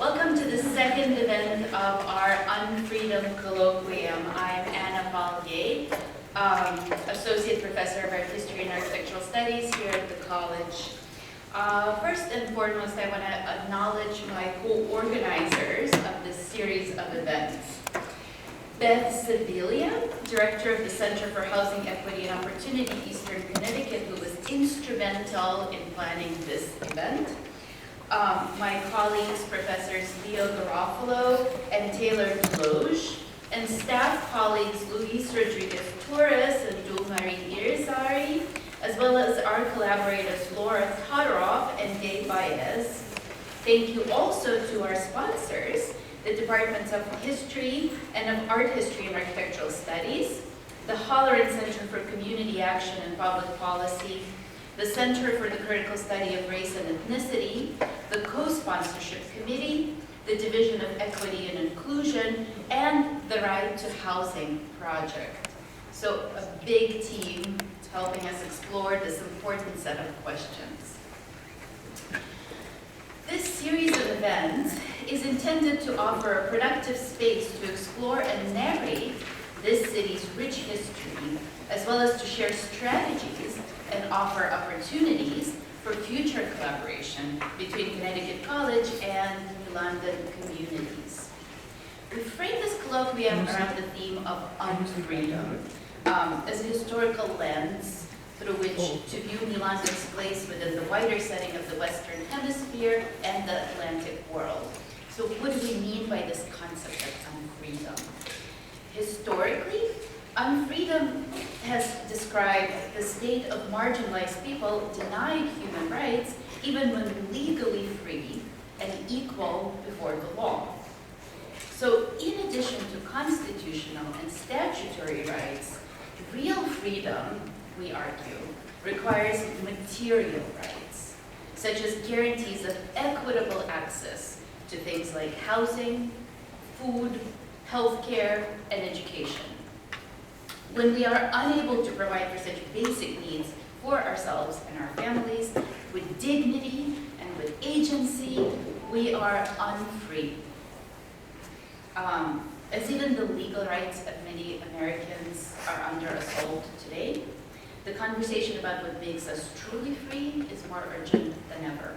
Welcome to the second event of our UnFreedom Colloquium. I'm Anna Vallier, Associate Professor of Art History and Architectural Studies here at the college. First and foremost, I want to acknowledge my co-organizers of this series of events. Beth Sevilia, Director of the Center for Housing Equity and Opportunity, Eastern Connecticut, who was instrumental in planning this event. My colleagues, Professors Leo Garofalo and Taylor Deloge, and staff colleagues Luis Rodriguez-Torres and Dulmarie Irizarry, as well as our collaborators Laura Todoroff and Dave Baez. Thank you also to our sponsors, the Departments of History and of Art History and Architectural Studies, the Holleran Center for Community Action and Public Policy, the Center for the Critical Study of Race and Ethnicity, the Co-Sponsorship Committee, the Division of Equity and Inclusion, and the Right to Housing Project. So a big team helping us explore this important set of questions. This series of events is intended to offer a productive space to explore and narrate this city's rich history, as well as to share strategies and offer opportunities for future collaboration between Connecticut College and New London communities. We frame this colloquium around the theme of UnFreedom as a historical lens through which to view New London's place within the wider setting of the Western Hemisphere and the Atlantic world. So what do we mean by this concept of UnFreedom? Historically, UnFreedom has described the state of marginalized people denied human rights even when legally free and equal before the law. So in addition to constitutional and statutory rights, real freedom, we argue, requires material rights, such as guarantees of equitable access to things like housing, food, healthcare, and education. When we are unable to provide for such basic needs for ourselves and our families with dignity and with agency, we are unfree. As even the legal rights of many Americans are under assault today, the conversation about what makes us truly free is more urgent than ever.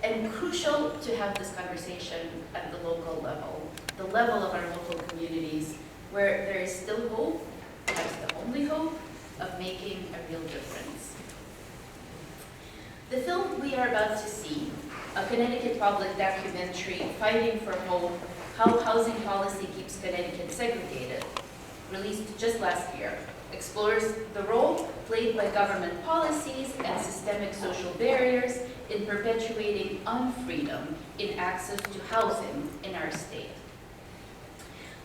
And crucial to have this conversation at the local level, the level of our local communities, where there is still hope, perhaps the only hope, of making a real difference. The film we are about to see, a Connecticut public documentary, Fighting for Hope, How Housing Policy Keeps Connecticut Segregated, released just last year, explores the role played by government policies and systemic social barriers in perpetuating unfreedom in access to housing in our state.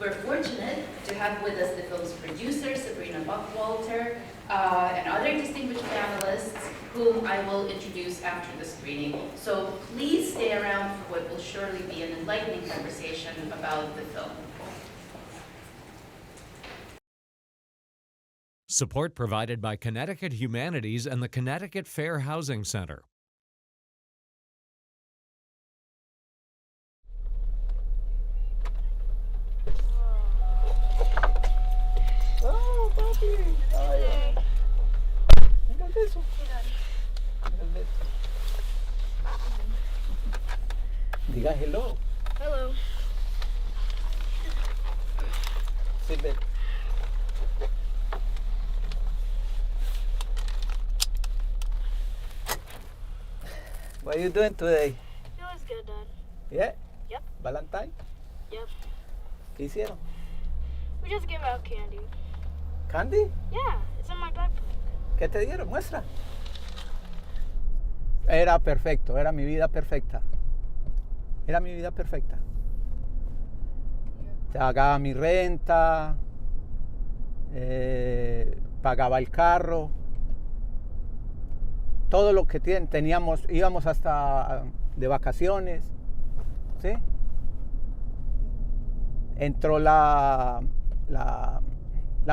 We're fortunate to have with us the film's producer, Sabrina Buckwalter, and other distinguished panelists whom I will introduce after the screening. So please stay around for what will surely be an enlightening conversation about the film. Support provided by Connecticut Humanities and the Connecticut Fair Housing Center. Oh, papi. Ay, venga el beso. Venga el beso. Diga hello. Hello. Sit back. What are you doing today? It was good, Dad. Yeah? Yep. Valentine? Yep. ¿Qué hicieron? We just gave out candy. ¿Candy? Yeah, it's in my backpack. ¿Qué te dieron? Muestra. Era perfecto, era mi vida perfecta. Era mi vida perfecta. Pagaba mi renta, pagaba el carro, todo lo que teníamos, íbamos hasta de vacaciones, ¿sí? Entró la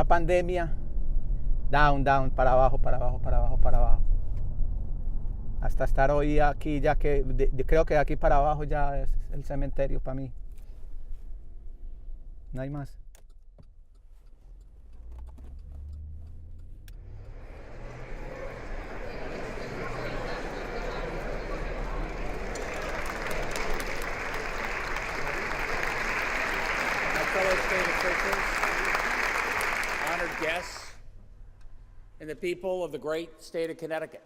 pandemia, down, para abajo, para abajo, para abajo, para abajo. hasta estar hoy aquí, ya que creo que de aquí para abajo ya es el cementerio para mí. No hay más. Fellow state officials, honored guests, and the people of the great state of Connecticut.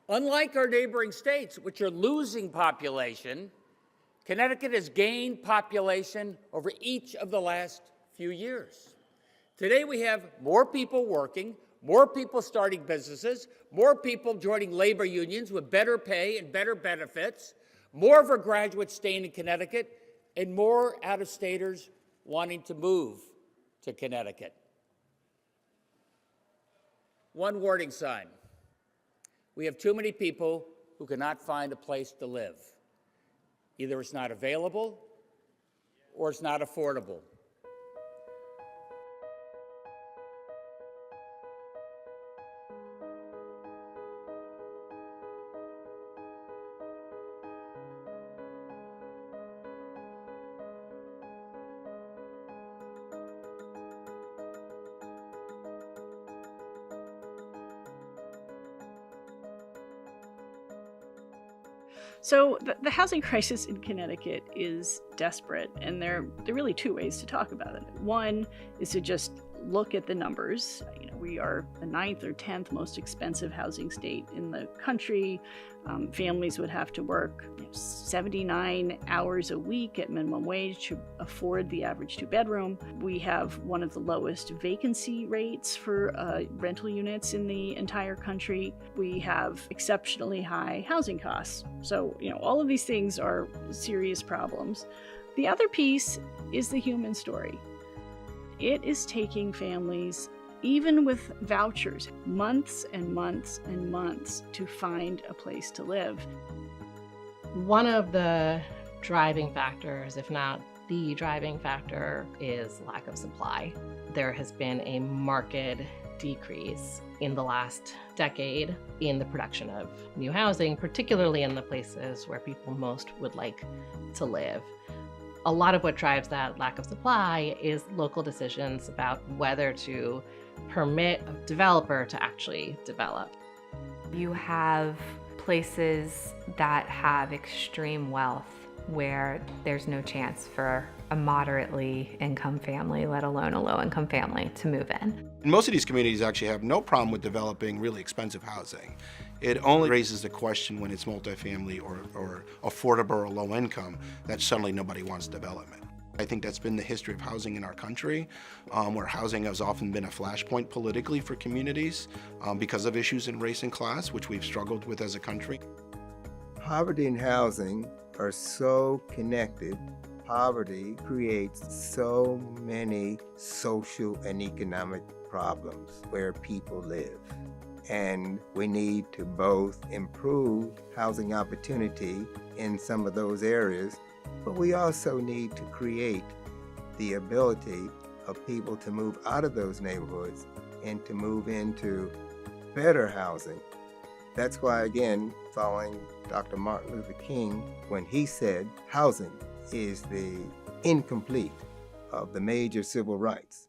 Unlike our neighboring states, which are losing population, Connecticut has gained population over each of the last few years. Today we have more people working, more people starting businesses, more people joining labor unions with better pay and better benefits, more of our graduates staying in Connecticut, and more out-of-staters wanting to move to Connecticut. One warning sign: we have too many people who cannot find a place to live. Either it's not available or it's not affordable. So the housing crisis in Connecticut is desperate, and there are really two ways to talk about it. One is to just look at the numbers. We are the 9th or 10th most expensive housing state in the country. Families would have to work 79 hours a week at minimum wage to afford the average 2-bedroom. We have one of the lowest vacancy rates for rental units in the entire country. We have exceptionally high housing costs. So, all of these things are serious problems. The other piece is the human story. It is taking families, even with vouchers, months and months and months to find a place to live. One of the driving factors, if not the driving factor, is lack of supply. There has been a marked decrease in the last decade in the production of new housing, particularly in the places where people most would like to live. A lot of what drives that lack of supply is local decisions about whether to permit a developer to actually develop. You have places that have extreme wealth where there's no chance for a moderately income family, let alone a low-income family, to move in. Most of these communities actually have no problem with developing really expensive housing. It only raises the question when it's multifamily or affordable or low income that suddenly nobody wants development. I think that's been the history of housing in our country, where housing has often been a flashpoint politically for communities because of issues in race and class, which we've struggled with as a country. Poverty and housing are so connected. Poverty creates so many social and economic problems where people live. And we need to both improve housing opportunity in some of those areas, but we also need to create the ability of people to move out of those neighborhoods and to move into better housing. That's why, again, following Dr. Martin Luther King, when he said housing is the incomplete of the major civil rights.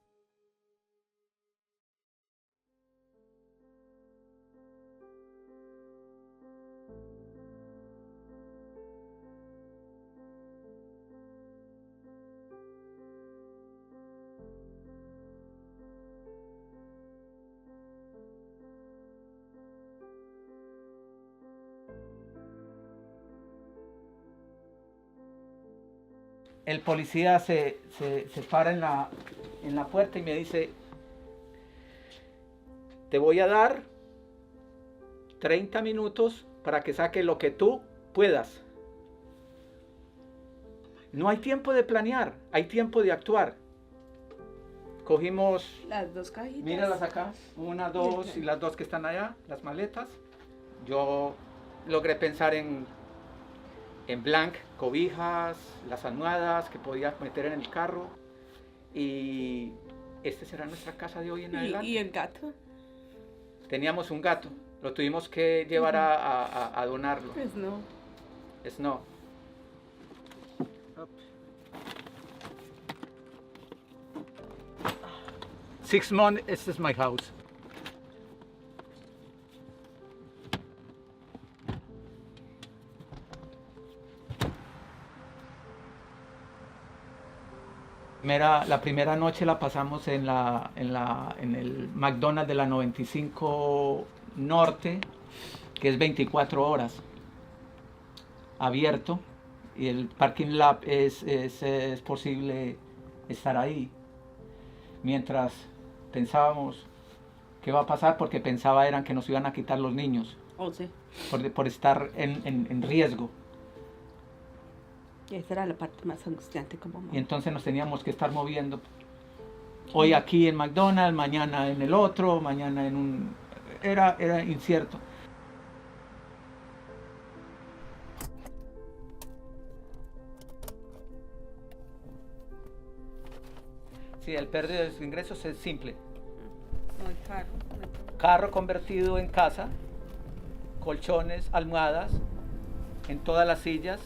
El policía se para en la puerta y me dice: te voy a dar 30 minutos para que saques lo que tú puedas. No hay tiempo de planear, hay tiempo de actuar. Cogimos las dos cajitas. Míralas acá, 1, 2 y las 2 que están allá, las maletas. Yo logré pensar en blank, cobijas, las almohadas que podía meter en el carro. Y esta será nuestra casa de hoy en adelante. ¿Y el gato? Teníamos un gato. Lo tuvimos que llevar a donarlo. Pues no. Es no. 6 months, this is my house. La primera noche la pasamos en el McDonald's de la 95 Norte, que es 24 horas abierto, y el parking lot es posible estar ahí. Mientras pensábamos qué va a pasar, porque pensaba eran que nos iban a quitar los niños. Oh, sí. Por estar en riesgo. Y esa era la parte más angustiante como mamá. Y entonces nos teníamos que estar moviendo. Hoy aquí en McDonald's, mañana en el otro, mañana en un... Era incierto. Sí, el pérdida de los ingresos es simple. No hay carro. Carro convertido en casa, colchones, almohadas, en todas las sillas.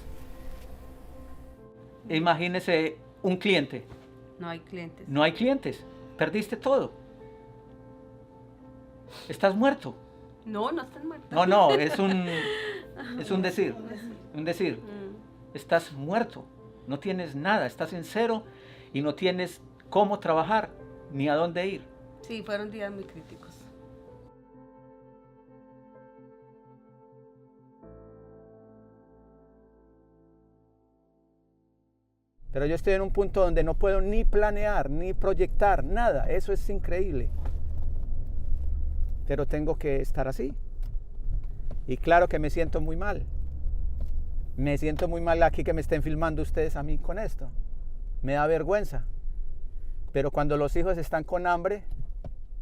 Imagínese un cliente. No hay clientes. No hay clientes. Perdiste todo. Estás muerto. No, no estás muerto. No, es un decir. Un decir. Estás muerto. No tienes nada. Estás en cero y no tienes cómo trabajar ni a dónde ir. Sí, fueron días muy críticos. Pero yo estoy en un punto donde no puedo ni planear, ni proyectar, nada. Eso es increíble. Pero tengo que estar así. Y claro que me siento muy mal. Me siento muy mal aquí que me estén filmando ustedes a mí con esto. Me da vergüenza. Pero cuando los hijos están con hambre,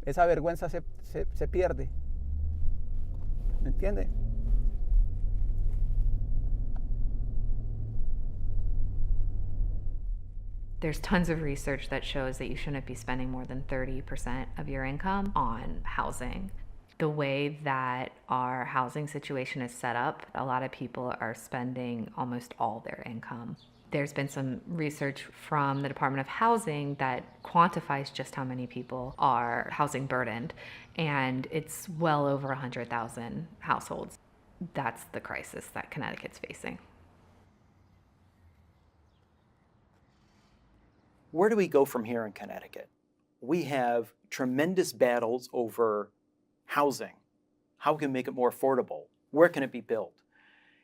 esa vergüenza se pierde. ¿Me entiende? There's tons of research that shows that you shouldn't be spending more than 30% of your income on housing. The way that our housing situation is set up, a lot of people are spending almost all their income. There's been some research from the Department of Housing that quantifies just how many people are housing burdened, and it's well over 100,000 households. That's the crisis that Connecticut's facing. Where do we go from here in Connecticut? We have tremendous battles over housing. How can we make it more affordable? Where can it be built?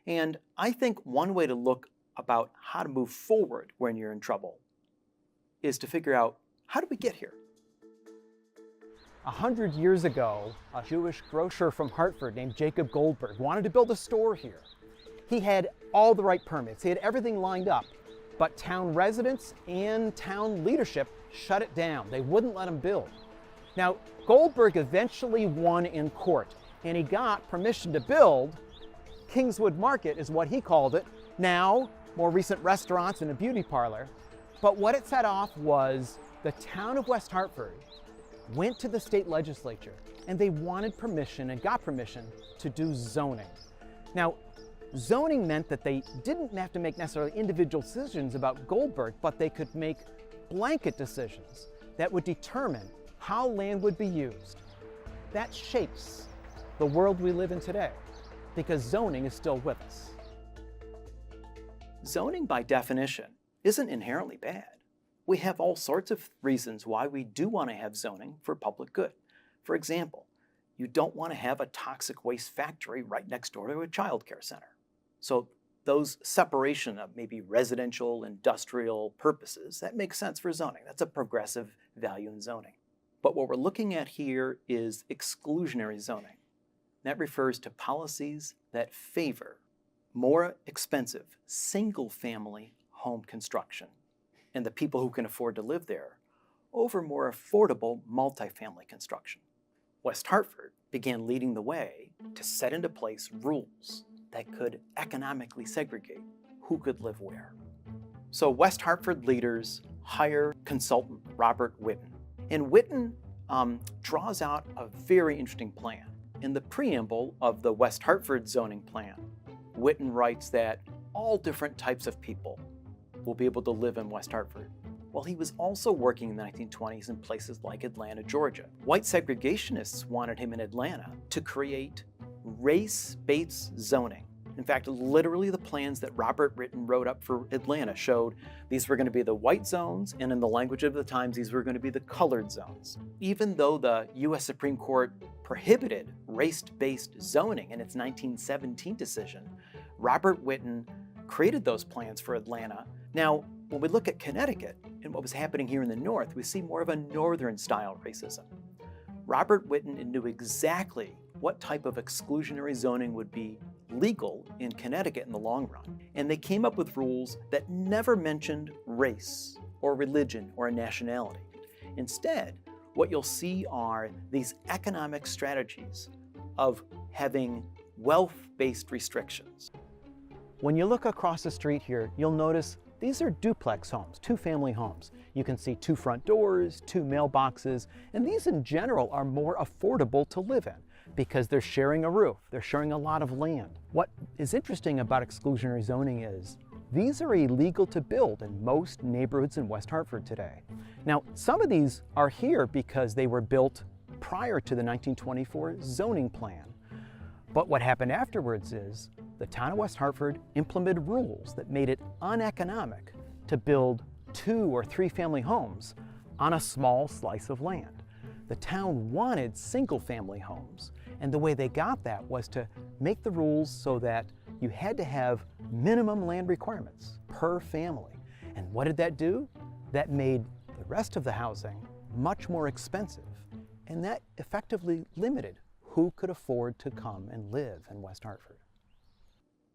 And I think one way to look about how to move forward when you're in trouble is to figure out, how did we get here? 100 years ago, a Jewish grocer from Hartford named Jacob Goldberg wanted to build a store here. He had all the right permits. He had everything lined up. But town residents and town leadership shut it down. They wouldn't let him build. Now, Goldberg eventually won in court, and he got permission to build. Kingswood Market is what he called it. Now, more recent restaurants and a beauty parlor. But what it set off was the town of West Hartford went to the state legislature, and they wanted permission and got permission to do zoning. Now, zoning meant that they didn't have to make necessarily individual decisions about Goldberg, but they could make blanket decisions that would determine how land would be used. That shapes the world we live in today, because zoning is still with us. Zoning, by definition, isn't inherently bad. We have all sorts of reasons why we do want to have zoning for public good. For example, you don't want to have a toxic waste factory right next door to a child care center. So those separation of maybe residential, industrial purposes, that makes sense for zoning. That's a progressive value in zoning. But what we're looking at here is exclusionary zoning. That refers to policies that favor more expensive single-family home construction and the people who can afford to live there over more affordable multifamily construction. West Hartford began leading the way to set into place rules that could economically segregate who could live where. So West Hartford leaders hire consultant Robert Whitten. And Whitten draws out a very interesting plan. In the preamble of the West Hartford zoning plan, Whitten writes that all different types of people will be able to live in West Hartford. Well, he was also working in the 1920s in places like Atlanta, Georgia. White segregationists wanted him in Atlanta to create race-based zoning. In fact, literally the plans that Robert Whitten wrote up for Atlanta showed these were going to be the white zones, and in the language of the times, these were going to be the colored zones. Even though the U.S. Supreme Court prohibited race-based zoning in its 1917 decision, Robert Whitten created those plans for Atlanta. Now, when we look at Connecticut and what was happening here in the North, we see more of a northern-style racism. Robert Whitten knew exactly what type of exclusionary zoning would be legal in Connecticut in the long run. And they came up with rules that never mentioned race or religion or nationality. Instead, what you'll see are these economic strategies of having wealth-based restrictions. When you look across the street here, you'll notice these are duplex homes, two-family homes. You can see 2 front doors, 2 mailboxes, and these in general are more affordable to live in because they're sharing a roof, they're sharing a lot of land. What is interesting about exclusionary zoning is these are illegal to build in most neighborhoods in West Hartford today. Now, some of these are here because they were built prior to the 1924 zoning plan. But what happened afterwards is the town of West Hartford implemented rules that made it uneconomic to build 2 or 3 family homes on a small slice of land. The town wanted single-family homes, and the way they got that was to make the rules so that you had to have minimum land requirements per family. And what did that do? That made the rest of the housing much more expensive, and that effectively limited who could afford to come and live in West Hartford.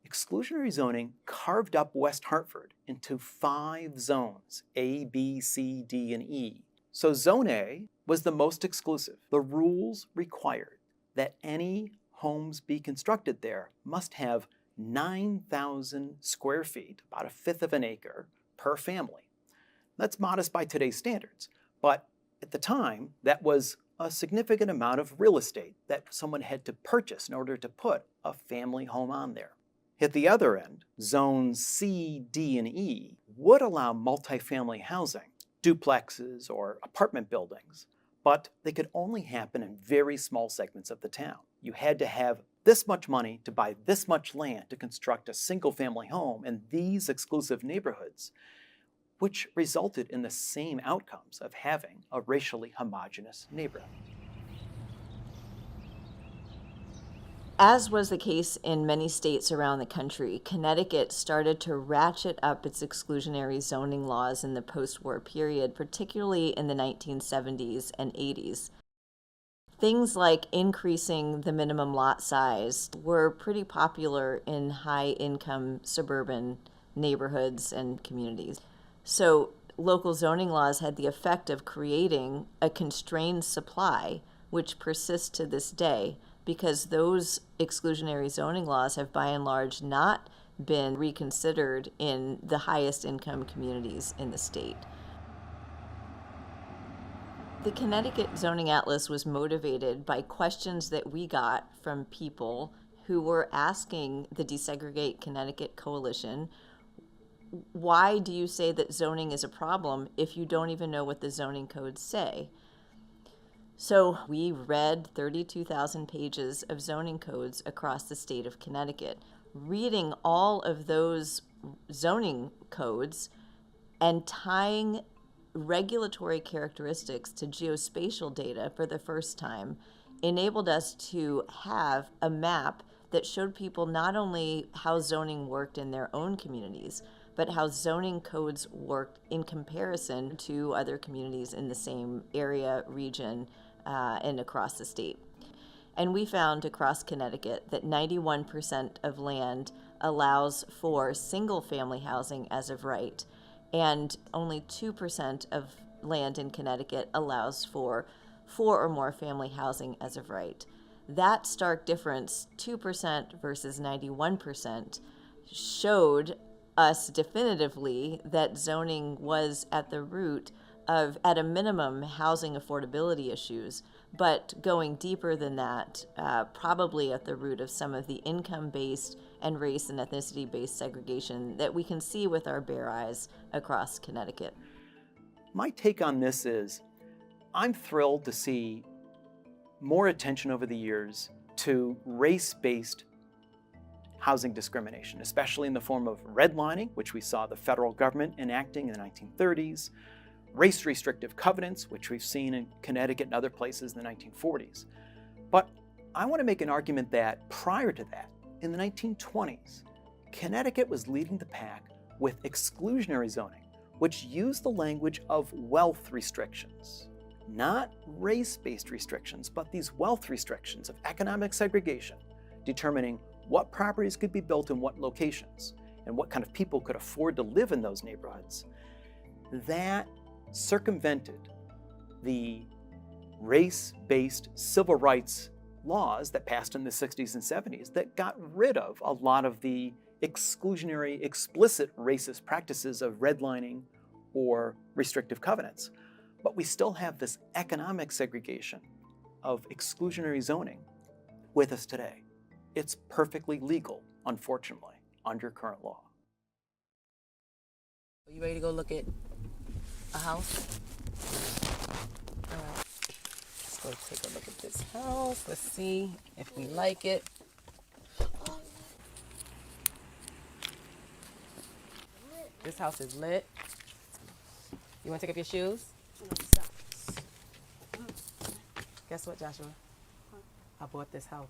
Exclusionary zoning carved up West Hartford into 5 zones, A, B, C, D, and E. So Zone A was the most exclusive. The rules required that any homes be constructed there must have 9,000 square feet, about 1/5 of an acre, per family. That's modest by today's standards, but at the time, that was a significant amount of real estate that someone had to purchase in order to put a family home on there. At the other end, zones C, D, and E would allow multifamily housing, duplexes or apartment buildings, but they could only happen in very small segments of the town. You had to have this much money to buy this much land to construct a single-family home in these exclusive neighborhoods, which resulted in the same outcomes of having a racially homogeneous neighborhood. As was the case in many states around the country, Connecticut started to ratchet up its exclusionary zoning laws in the post-war period, particularly in the 1970s and 80s. Things like increasing the minimum lot size were pretty popular in high-income suburban neighborhoods and communities. So local zoning laws had the effect of creating a constrained supply, which persists to this day, because those exclusionary zoning laws have by and large not been reconsidered in the highest income communities in the state. The Connecticut Zoning Atlas was motivated by questions that we got from people who were asking the Desegregate Connecticut Coalition, why do you say that zoning is a problem if you don't even know what the zoning codes say? So we read 32,000 pages of zoning codes across the state of Connecticut. Reading all of those zoning codes and tying regulatory characteristics to geospatial data for the first time enabled us to have a map that showed people not only how zoning worked in their own communities, but how zoning codes worked in comparison to other communities in the same area, region, and across the state. And we found across Connecticut that 91% of land allows for single-family housing as of right, and only 2% of land in Connecticut allows for 4 or more family housing as of right. That stark difference, 2% versus 91%, showed us definitively that zoning was at the root of, at a minimum, housing affordability issues, but going deeper than that, probably at the root of some of the income-based and race and ethnicity-based segregation that we can see with our bare eyes across Connecticut. My take on this is, I'm thrilled to see more attention over the years to race-based housing discrimination, especially in the form of redlining, which we saw the federal government enacting in the 1930s, race-restrictive covenants, which we've seen in Connecticut and other places in the 1940s. But I want to make an argument that prior to that, in the 1920s, Connecticut was leading the pack with exclusionary zoning, which used the language of wealth restrictions. Not race-based restrictions, but these wealth restrictions of economic segregation, determining what properties could be built in what locations and what kind of people could afford to live in those neighborhoods. That circumvented the race-based civil rights laws that passed in the 60s and 70s that got rid of a lot of the exclusionary, explicit racist practices of redlining or restrictive covenants. But we still have this economic segregation of exclusionary zoning with us today. It's perfectly legal, unfortunately, under current law. Are you ready to go look at a house? All right. Let's go take a look at this house. Let's see if we like it. This house is lit. You want to take off your shoes? Guess what, Joshua? I bought this house.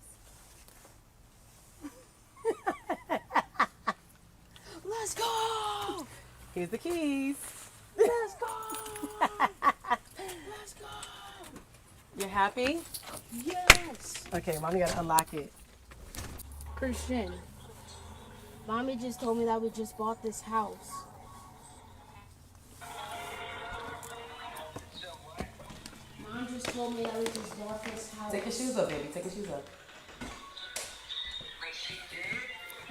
Let's go! Here's the keys. Let's go! Let's go! You happy? Yes! Okay, mommy gotta unlock it. Christian, Mommy just told me that we just bought this house. Mom just told me that we just bought this house. Take your shoes off, baby. Take your shoes off.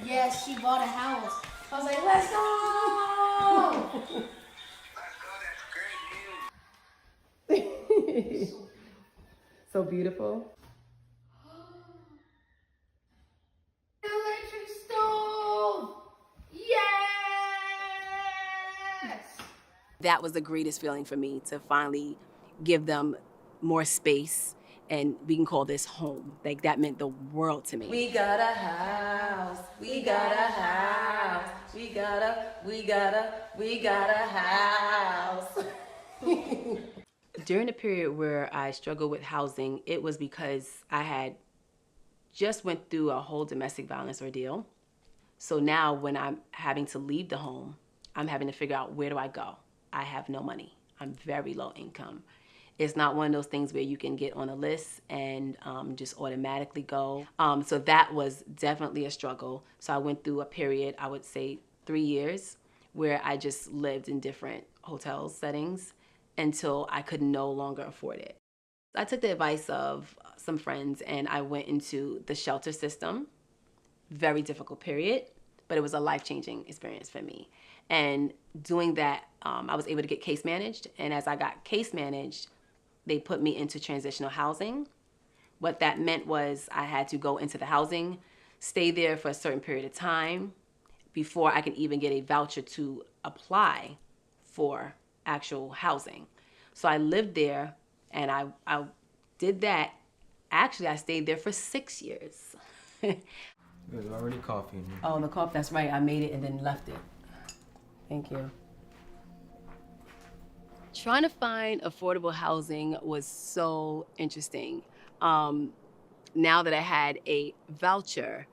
Yes, she bought a house. I was like, let's go! So beautiful. Electric stove! Yes! That was the greatest feeling for me, to finally give them more space, and we can call this home. Like, that meant the world to me. We got a house. We got a house. We got a house. During the period where I struggled with housing, it was because I had just went through a whole domestic violence ordeal. So now when I'm having to leave the home, I'm having to figure out, where do I go? I have no money. I'm very low income. It's not one of those things where you can get on a list and just automatically go. So that was definitely a struggle. So I went through a period, I would say 3 years, where I just lived in different hotel settings until I could no longer afford it. I took the advice of some friends and I went into the shelter system. Very difficult period, but it was a life-changing experience for me. And doing that, I was able to get case managed. And as I got case managed, they put me into transitional housing. What that meant was I had to go into the housing, stay there for a certain period of time before I could even get a voucher to apply for actual housing. So I lived there and I did that. Actually, I stayed there for 6 years. There's already coffee in here. Oh, the coffee, that's right. I made it and then left it. Thank you. Trying to find affordable housing was so interesting. Now that I had a voucher,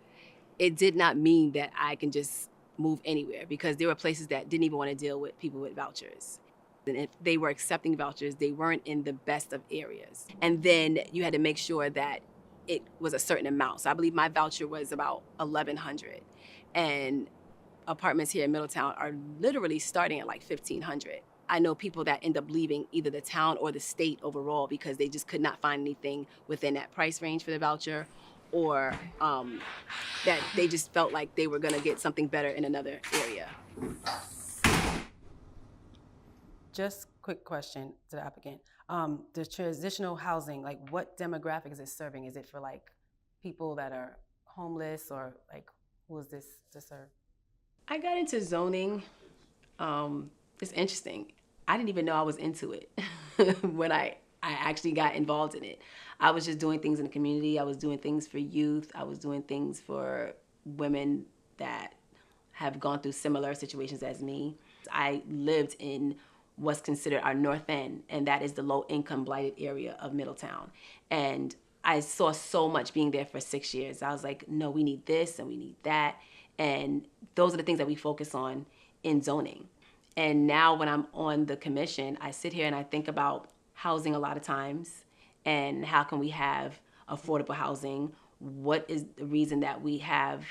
it did not mean that I can just move anywhere, because there were places that didn't even want to deal with people with vouchers. And if they were accepting vouchers, they weren't in the best of areas. And then you had to make sure that it was a certain amount. So I believe my voucher was about $1,100. And apartments here in Middletown are literally starting at like $1,500. I know people that end up leaving either the town or the state overall because they just could not find anything within that price range for the voucher, or that they just felt like they were gonna get something better in another area. Just quick question to the applicant. The transitional housing, like what demographic is it serving? Is it for like people that are homeless or like who is this to serve? I got into zoning. It's interesting. I didn't even know I was into it when I actually got involved in it. I was just doing things in the community. I was doing things for youth. I was doing things for women that have gone through similar situations as me. I lived in what's considered our North End, and that is the low-income blighted area of Middletown. And I saw so much being there for 6 years. I was like, no, we need this and we need that. And those are the things that we focus on in zoning. And now when I'm on the commission, I sit here and I think about housing a lot of times and how can we have affordable housing? What is the reason that we have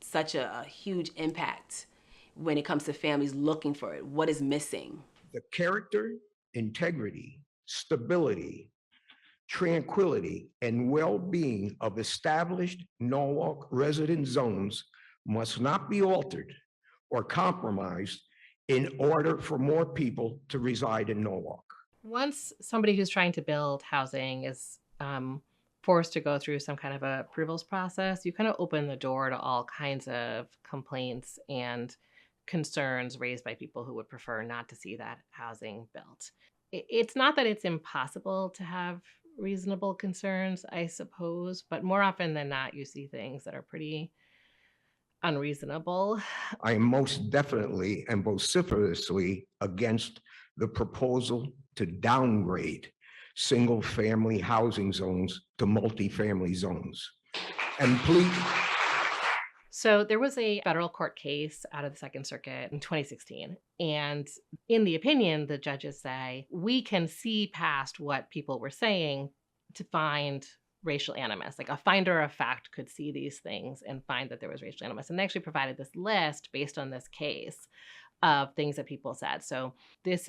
such a huge impact when it comes to families looking for it? What is missing? The character, integrity, stability, tranquility, and well-being of established Norwalk resident zones must not be altered or compromised in order for more people to reside in Norwalk. Once somebody who's trying to build housing is forced to go through some kind of a approvals process, you kind of open the door to all kinds of complaints and concerns raised by people who would prefer not to see that housing built. It's not that it's impossible to have reasonable concerns, I suppose, but more often than not, you see things that are pretty unreasonable. I am most definitely and vociferously against the proposal to downgrade single-family housing zones to multifamily zones. And please. So there was a federal court case out of the Second Circuit in 2016. And in the opinion, the judges say, we can see past what people were saying to find racial animus. Like a finder of fact could see these things and find that there was racial animus. And they actually provided this list based on this case of things that people said. So this,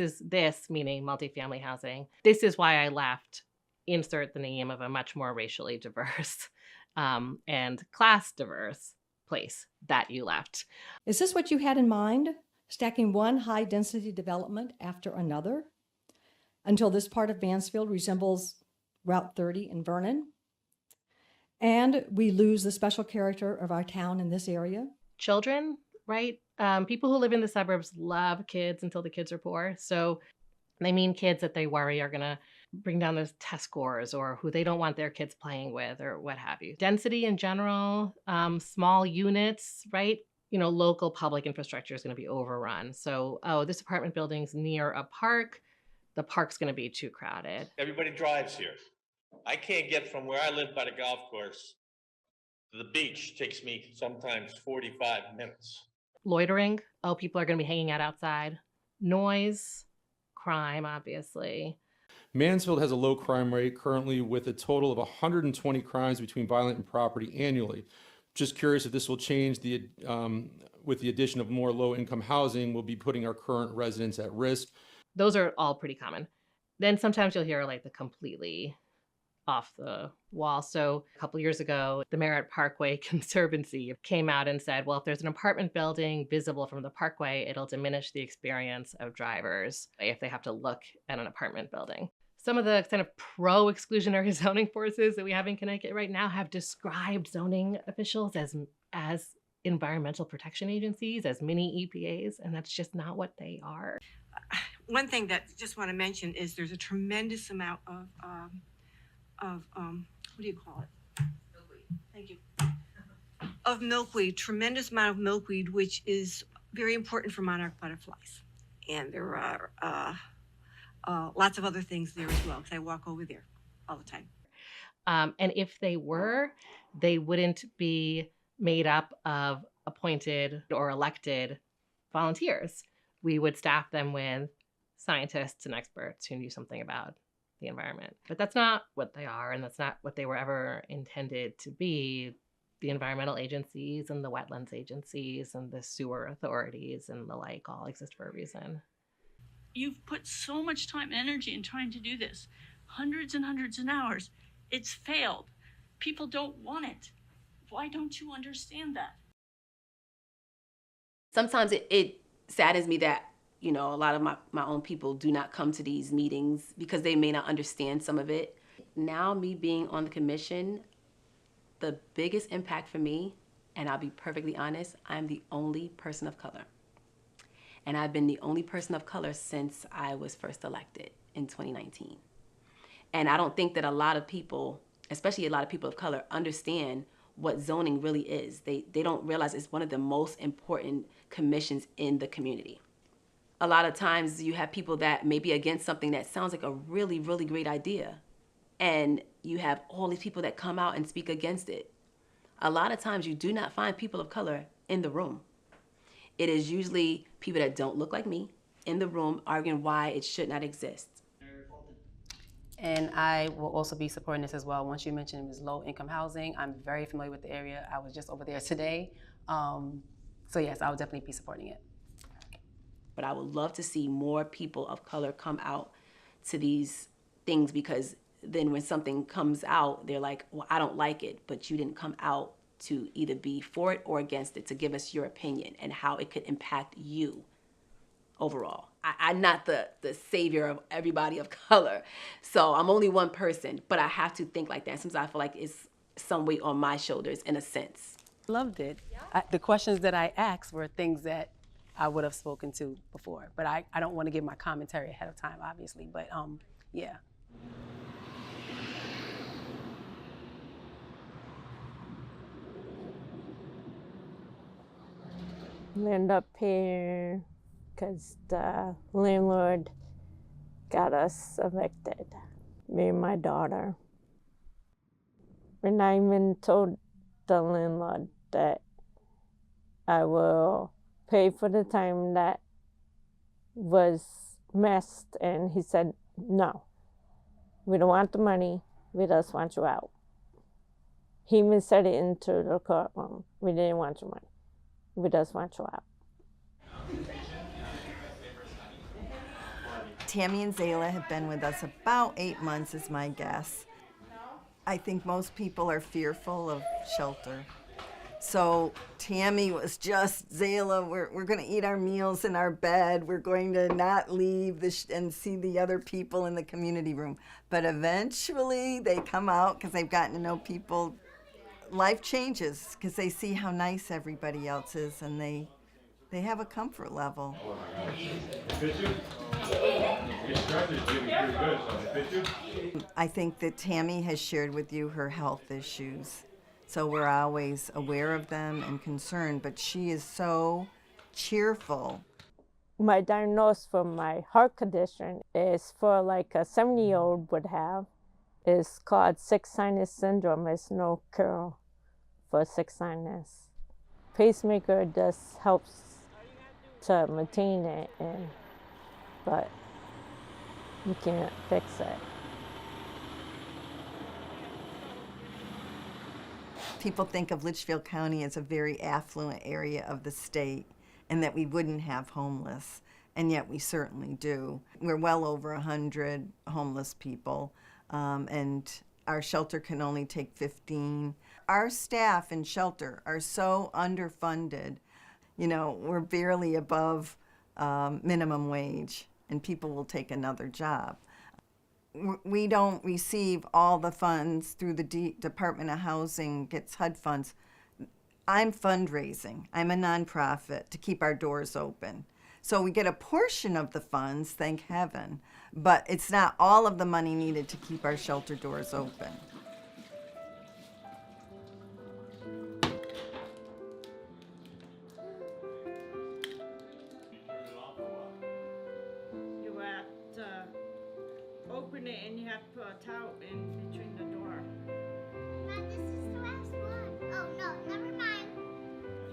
meaning multifamily housing. This is why I left, insert the name of a much more racially diverse and class diverse place that you left. Is this what you had in mind? Stacking one high-density development after another until this part of Mansfield resembles Route 30 in Vernon? And we lose the special character of our town in this area? Children, right? People who live in the suburbs love kids until the kids are poor. So they mean kids that they worry are going to bring down those test scores or who they don't want their kids playing with or what have you. Density in general, small units, right? You know, local public infrastructure is going to be overrun. So, this apartment building's near a park. The park's going to be too crowded. Everybody drives here. I can't get from where I live by the golf course to the beach. Takes me sometimes 45 minutes. Loitering. People are going to be hanging out outside. Noise, crime, obviously. Mansfield has a low crime rate currently with a total of 120 crimes between violent and property annually. Just curious if this will change with the addition of more low-income housing, we'll be putting our current residents at risk. Those are all pretty common. Then sometimes you'll hear like the completely off the wall. So a couple years ago, the Merritt Parkway Conservancy came out and said, well, if there's an apartment building visible from the parkway, it'll diminish the experience of drivers if they have to look at an apartment building. Some of the kind of pro-exclusionary zoning forces that we have in Connecticut right now have described zoning officials as environmental protection agencies, as mini EPAs, and that's just not what they are. One thing that I just want to mention is there's a tremendous amount of what do you call it? Milkweed. Thank you. Of milkweed, tremendous amount of milkweed, which is very important for monarch butterflies. And there are lots of other things there as well, because I walk over there all the time. And if they were, they wouldn't be made up of appointed or elected volunteers. We would staff them with scientists and experts who knew something about the environment. But that's not what they are, and that's not what they were ever intended to be. The environmental agencies and the wetlands agencies and the sewer authorities and the like all exist for a reason. You've put so much time and energy in trying to do this, hundreds and hundreds of hours. It's failed. People don't want it. Why don't you understand that? Sometimes it saddens me that You know, a lot of my own people do not come to these meetings because they may not understand some of it. Now, me being on the commission, the biggest impact for me, and I'll be perfectly honest, I'm the only person of color. And I've been the only person of color since I was first elected in 2019. And I don't think that a lot of people, especially a lot of people of color, understand what zoning really is. They don't realize it's one of the most important commissions in the community. A lot of times you have people that may be against something that sounds like a really, really great idea. And you have all these people that come out and speak against it. A lot of times you do not find people of color in the room. It is usually people that don't look like me in the room arguing why it should not exist. And I will also be supporting this as well. Once you mentioned it was low-income housing, I'm very familiar with the area. I was just over there today. So yes, I would definitely be supporting it. But I would love to see more people of color come out to these things, because then when something comes out, they're like, well, I don't like it, but you didn't come out to either be for it or against it, to give us your opinion and how it could impact you overall. I'm not the savior of everybody of color, so I'm only one person, but I have to think like that. Sometimes I feel like it's some weight on my shoulders in a sense. Loved it. The questions that I asked were things that I would have spoken to before, but I don't want to give my commentary ahead of time, obviously, but yeah. We ended up paying because the landlord got us evicted, me and my daughter. And I even told the landlord that I will pay for the time that was missed, and he said, no, we don't want the money, we just want you out. He even said it into the courtroom, we didn't want your money, we just want you out. Tammy and Zayla have been with us about 8 months is my guess. I think most people are fearful of shelter. So Tammy was just, Zayla, we're going to eat our meals in our bed. We're going to not leave and see the other people in the community room. But eventually they come out because they've gotten to know people. Life changes because they see how nice everybody else is, and they have a comfort level. I think that Tammy has shared with you her health issues. So we're always aware of them and concerned, but she is so cheerful. My diagnosis for my heart condition is for like a 70-year-old would have. It's called sick sinus syndrome. There's no cure for sick sinus. Pacemaker just helps to maintain it, but you can't fix it. People think of Litchfield County as a very affluent area of the state and that we wouldn't have homeless, and yet we certainly do. We're well over 100 homeless people, and our shelter can only take 15. Our staff in shelter are so underfunded. You know, we're barely above minimum wage, and people will take another job. We don't receive all the funds through the Department of Housing, gets HUD funds. I'm fundraising. I'm a nonprofit to keep our doors open. So we get a portion of the funds, thank heaven, but it's not all of the money needed to keep our shelter doors open. You have to open it and you have to put a towel in between the door. Mom, this is the last one. Oh no, never mind.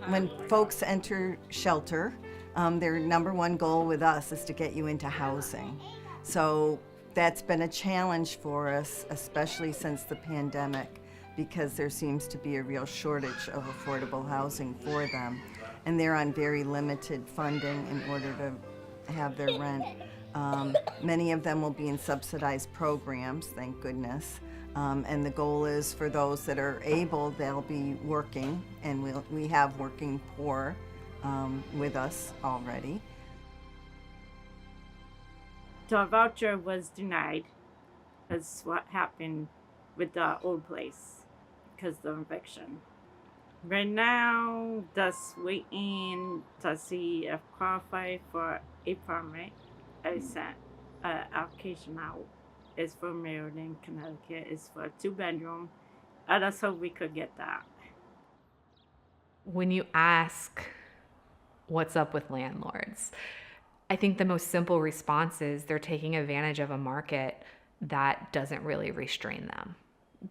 When folks enter shelter, their number one goal with us is to get you into housing. So that's been a challenge for us, especially since the pandemic, because there seems to be a real shortage of affordable housing for them. And they're on very limited funding in order to have their rent. Many of them will be in subsidized programs, thank goodness. And the goal is for those that are able, they'll be working, and we have working poor with us already. The voucher was denied. That's what happened with the old place because of the eviction. Right now, just waiting to see if qualify for a permit. I sent an application out. It's for Maryland, Connecticut. It's for a 2-bedroom. I just hope we could get that. When you ask what's up with landlords, I think the most simple response is they're taking advantage of a market that doesn't really restrain them.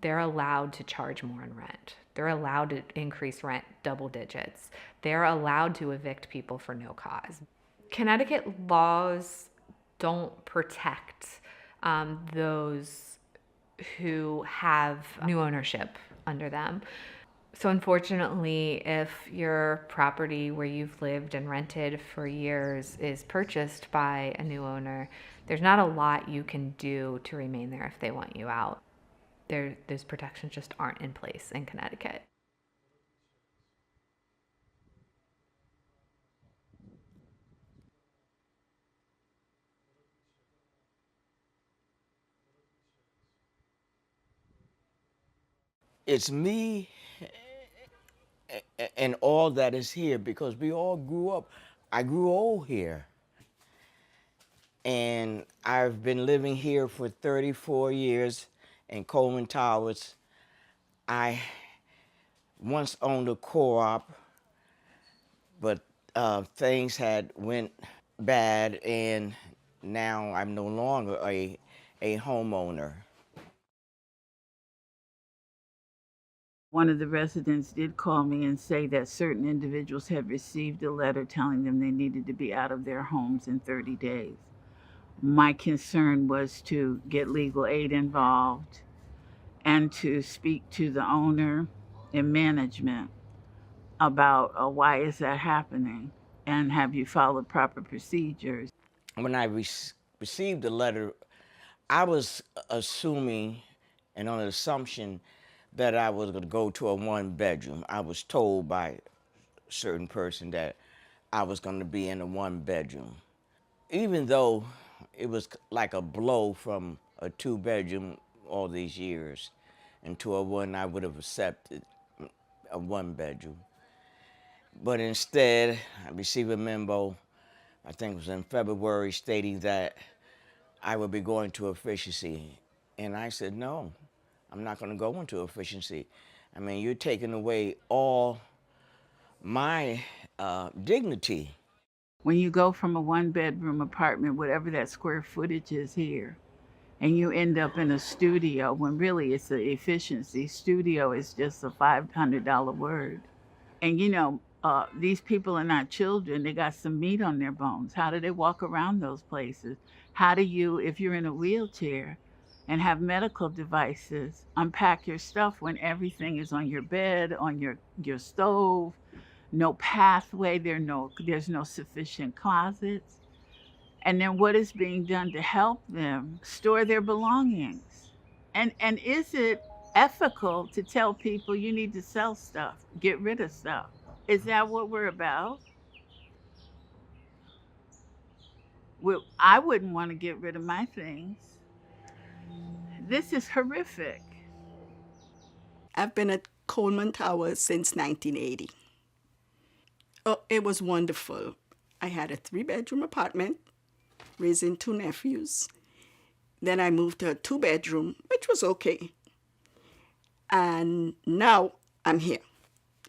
They're allowed to charge more in rent. They're allowed to increase rent double digits. They're allowed to evict people for no cause. Connecticut laws don't protect those who have new ownership under them. So unfortunately, if your property where you've lived and rented for years is purchased by a new owner, there's not a lot you can do to remain there if they want you out. Those protections just aren't in place in Connecticut. It's me and all that is here because we all grew up. I grew old here. And I've been living here for 34 years in Coleman Towers. I once owned a co-op, but things had went bad, and now I'm no longer a homeowner. One of the residents did call me and say that certain individuals had received a letter telling them they needed to be out of their homes in 30 days. My concern was to get legal aid involved and to speak to the owner and management about why is that happening and have you followed proper procedures. When I received the letter, I was assuming and on an assumption that I was going to go to a 1-bedroom. I was told by a certain person that I was going to be in a 1-bedroom. Even though it was like a blow from a 2-bedroom all these years into a one, I would have accepted a 1-bedroom. But instead, I received a memo, I think it was in February, stating that I would be going to efficiency. And I said, no, I'm not going to go into efficiency. I mean, you're taking away all my dignity. When you go from a 1-bedroom apartment, whatever that square footage is here, and you end up in a studio, when really it's an efficiency. Studio is just a $500 word. And these people are not children. They got some meat on their bones. How do they walk around those places? How do you, if you're in a wheelchair and have medical devices, unpack your stuff when everything is on your bed, on your stove, no pathway, there's no sufficient closets? And then what is being done to help them store their belongings? And is it ethical to tell people you need to sell stuff, get rid of stuff? Is that what we're about? Well, I wouldn't want to get rid of my things. This is horrific. I've been at Coleman Towers since 1980. Oh, it was wonderful. I had a 3-bedroom apartment, raising 2 nephews. Then I moved to a 2-bedroom, which was okay. And now I'm here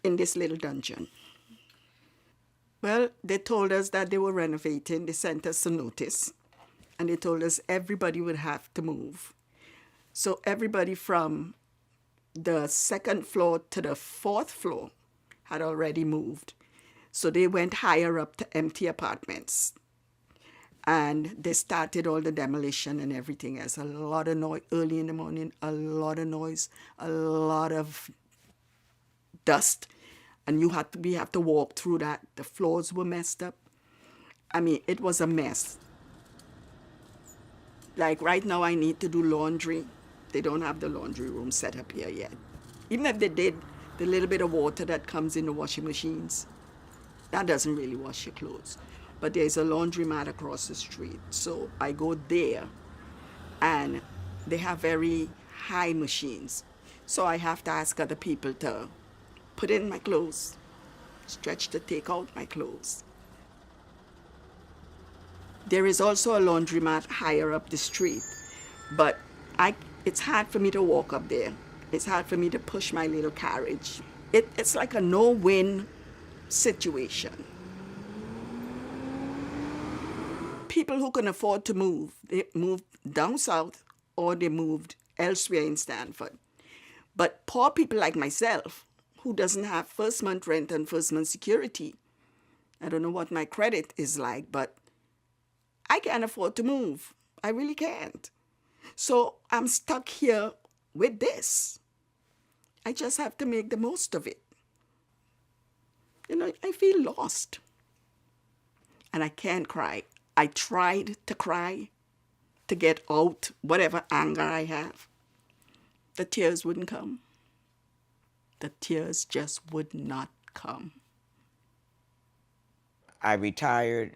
in this little dungeon. Well, they told us that they were renovating. They sent us a notice, and they told us everybody would have to move. So everybody from the 2nd floor to the 4th floor had already moved. So they went higher up to empty apartments. And they started all the demolition and everything else. A lot of noise early in the morning, a lot of noise, a lot of dust. And we have to walk through that. The floors were messed up. I mean, it was a mess. Like right now, I need to do laundry. They don't have the laundry room set up here yet. Even if they did, the little bit of water that comes in the washing machines, that doesn't really wash your clothes. but there's a laundromat across the street. So I go there, and they have very high machines. So I have to ask other people to put in my clothes, stretch to take out my clothes. There is also a laundromat higher up the street, but it's hard for me to walk up there. It's hard for me to push my little carriage. It's like a no-win situation. People who can afford to move, they move down south or they moved elsewhere in Stanford. But poor people like myself, who doesn't have first month rent and first month security, I don't know what my credit is like, but I can't afford to move. I really can't. So I'm stuck here with this. I just have to make the most of it. You know, I feel lost. And I can't cry. I tried to cry to get out whatever anger I have. The tears wouldn't come. The tears just would not come. I retired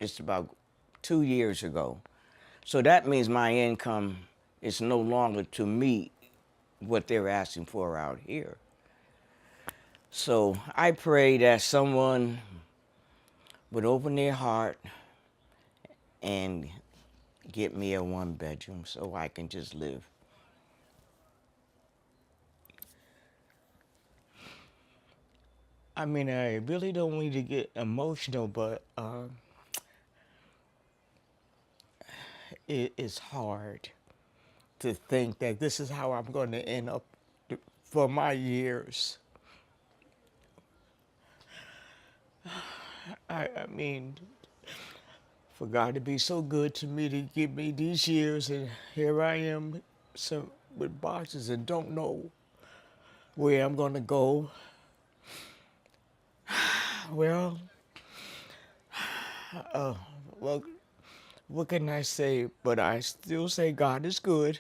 just about 2 years ago. So that means my income is no longer to meet what they're asking for out here. So I pray that someone would open their heart and get me a 1-bedroom so I can just live. I mean, I really don't need to get emotional, but it's hard to think that this is how I'm going to end up for my years. I mean, for God to be so good to me to give me these years, and here I am with boxes and don't know where I'm going to go. Well, what can I say? But I still say God is good.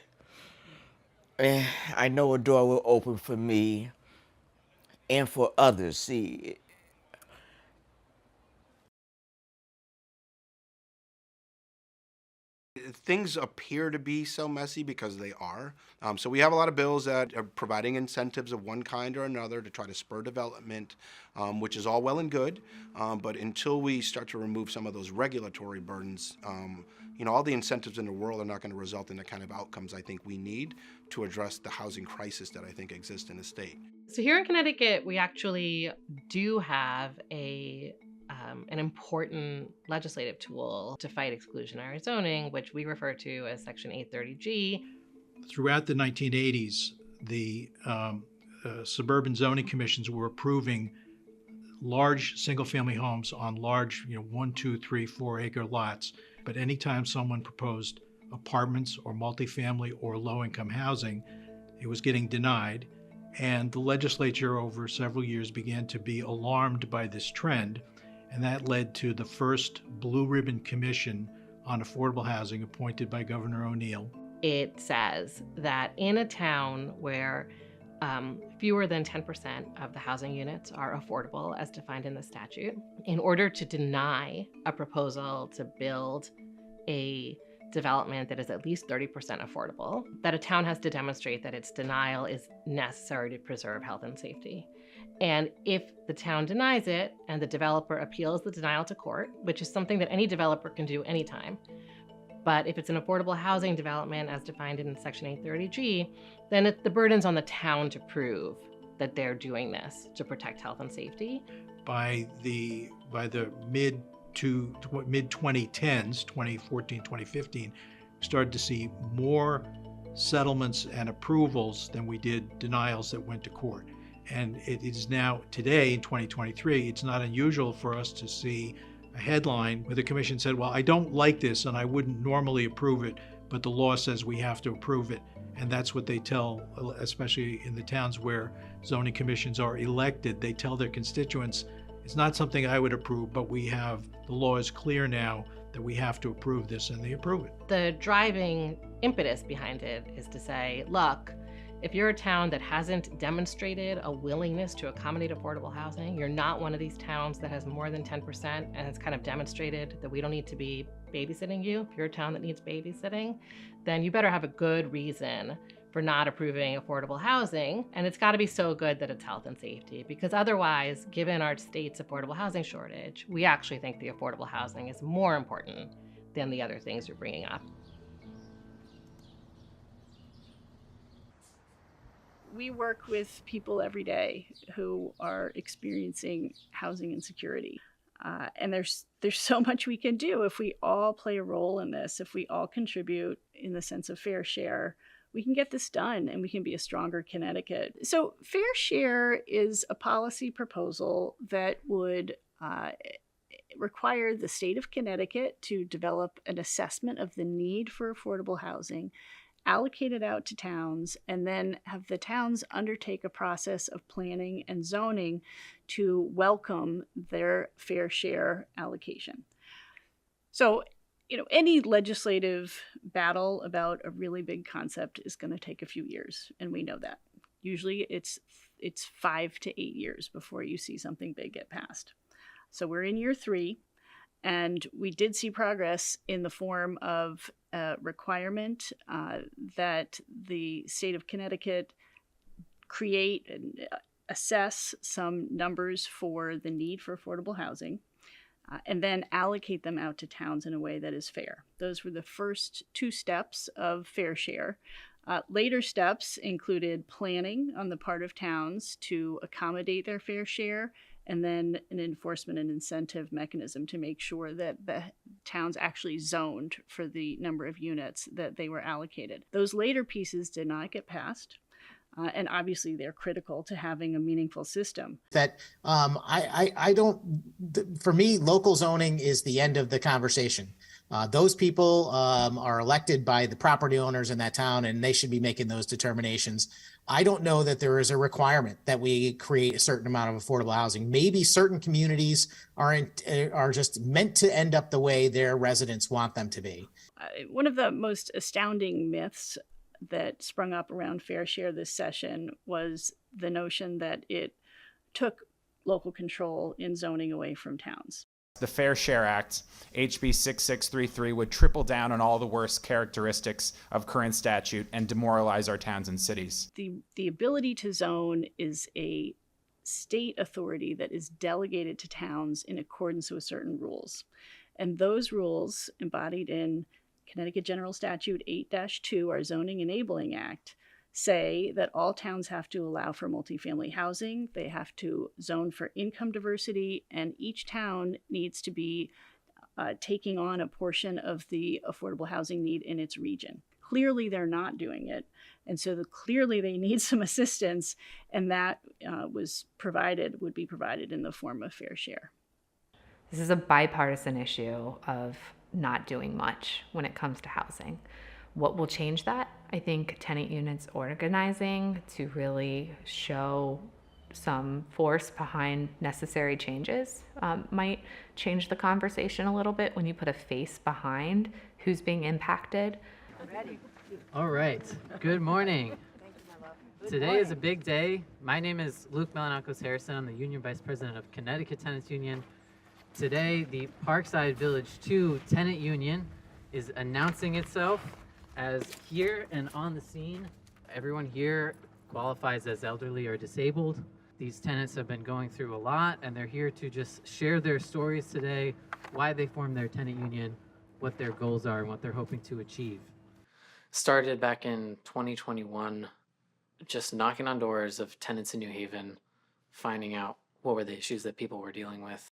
And I know a door will open for me and for others. See, things appear to be so messy because they are. So we have a lot of bills that are providing incentives of one kind or another to try to spur development, which is all well and good. But until we start to remove some of those regulatory burdens, all the incentives in the world are not going to result in the kind of outcomes I think we need to address the housing crisis that I think exists in the state. So here in Connecticut, we actually do have an important legislative tool to fight exclusionary zoning, which we refer to as Section 830G. Throughout the 1980s, the suburban zoning commissions were approving large single-family homes on large, 1, 2, 3, 4 acre lots. But anytime someone proposed apartments or multifamily or low-income housing, it was getting denied. And the legislature over several years began to be alarmed by this trend. And that led to the first Blue Ribbon Commission on Affordable Housing appointed by Governor O'Neill. It says that in a town where fewer than 10% of the housing units are affordable as defined in the statute, in order to deny a proposal to build a development that is at least 30% affordable, that a town has to demonstrate that its denial is necessary to preserve health and safety. And if the town denies it and the developer appeals the denial to court, which is something that any developer can do anytime, but if it's an affordable housing development as defined in Section 830G, then the burden's on the town to prove that they're doing this to protect health and safety. By the mid 2010s, 2014, 2015, we started to see more settlements and approvals than we did denials that went to court. And it is now, today in 2023, it's not unusual for us to see a headline where the commission said, well, I don't like this and I wouldn't normally approve it, but the law says we have to approve it. And that's what they tell, especially in the towns where zoning commissions are elected, they tell their constituents, it's not something I would approve, but the law is clear now that we have to approve this, and they approve it. The driving impetus behind it is to say, look, If you're a town that hasn't demonstrated a willingness to accommodate affordable housing, you're not one of these towns that has more than 10% and has kind of demonstrated that we don't need to be babysitting you. If you're a town that needs babysitting, then you better have a good reason for not approving affordable housing. And it's got to be so good that it's health and safety, because otherwise, given our state's affordable housing shortage, we actually think the affordable housing is more important than the other things you're bringing up. We work with people every day who are experiencing housing insecurity. And there's so much we can do if we all play a role in this, if we all contribute in the sense of fair share. We can get this done and we can be a stronger Connecticut. So fair share is a policy proposal that would require the state of Connecticut to develop an assessment of the need for affordable housing, allocate it out to towns, and then have the towns undertake a process of planning and zoning to welcome their fair share allocation. So, any legislative battle about a really big concept is going to take a few years, and we know that. Usually it's 5 to 8 years before you see something big get passed. So we're in year 3, and we did see progress in the form of a requirement that the state of Connecticut create and assess some numbers for the need for affordable housing, and then allocate them out to towns in a way that is fair. Those were the first 2 steps of fair share. Later steps included planning on the part of towns to accommodate their fair share, and then an enforcement and incentive mechanism to make sure that the towns actually zoned for the number of units that they were allocated. Those later pieces did not get passed. And obviously they're critical to having a meaningful system. That I don't, for me, local zoning is the end of the conversation. Those people are elected by the property owners in that town, and they should be making those determinations. I don't know that there is a requirement that we create a certain amount of affordable housing. Maybe certain communities are just meant to end up the way their residents want them to be. One of the most astounding myths that sprung up around fair share this session was the notion that it took local control in zoning away from towns. The Fair Share Act, HB 6633, would triple down on all the worst characteristics of current statute and demoralize our towns and cities. The ability to zone is a state authority that is delegated to towns in accordance with certain rules. And those rules, embodied in Connecticut General Statute 8-2, our Zoning Enabling Act, say that all towns have to allow for multifamily housing, they have to zone for income diversity, and each town needs to be taking on a portion of the affordable housing need in its region. Clearly, they're not doing it, and so clearly they need some assistance, and that would be provided in the form of fair share. This is a bipartisan issue of not doing much when it comes to housing. What will change that? I think tenant units organizing to really show some force behind necessary changes might change the conversation a little bit when you put a face behind who's being impacted. All right, good morning. Today is a big day. My name is Luke Melanakos Harrison. I'm the Union Vice President of Connecticut Tenants Union. Today, the Parkside Village 2 Tenant Union is announcing itself as here and on the scene. Everyone here qualifies as elderly or disabled. These tenants have been going through a lot, and they're here to just share their stories today, why they formed their tenant union, what their goals are, and what they're hoping to achieve. Started back in 2021, just knocking on doors of tenants in New Haven, finding out what were the issues that people were dealing with.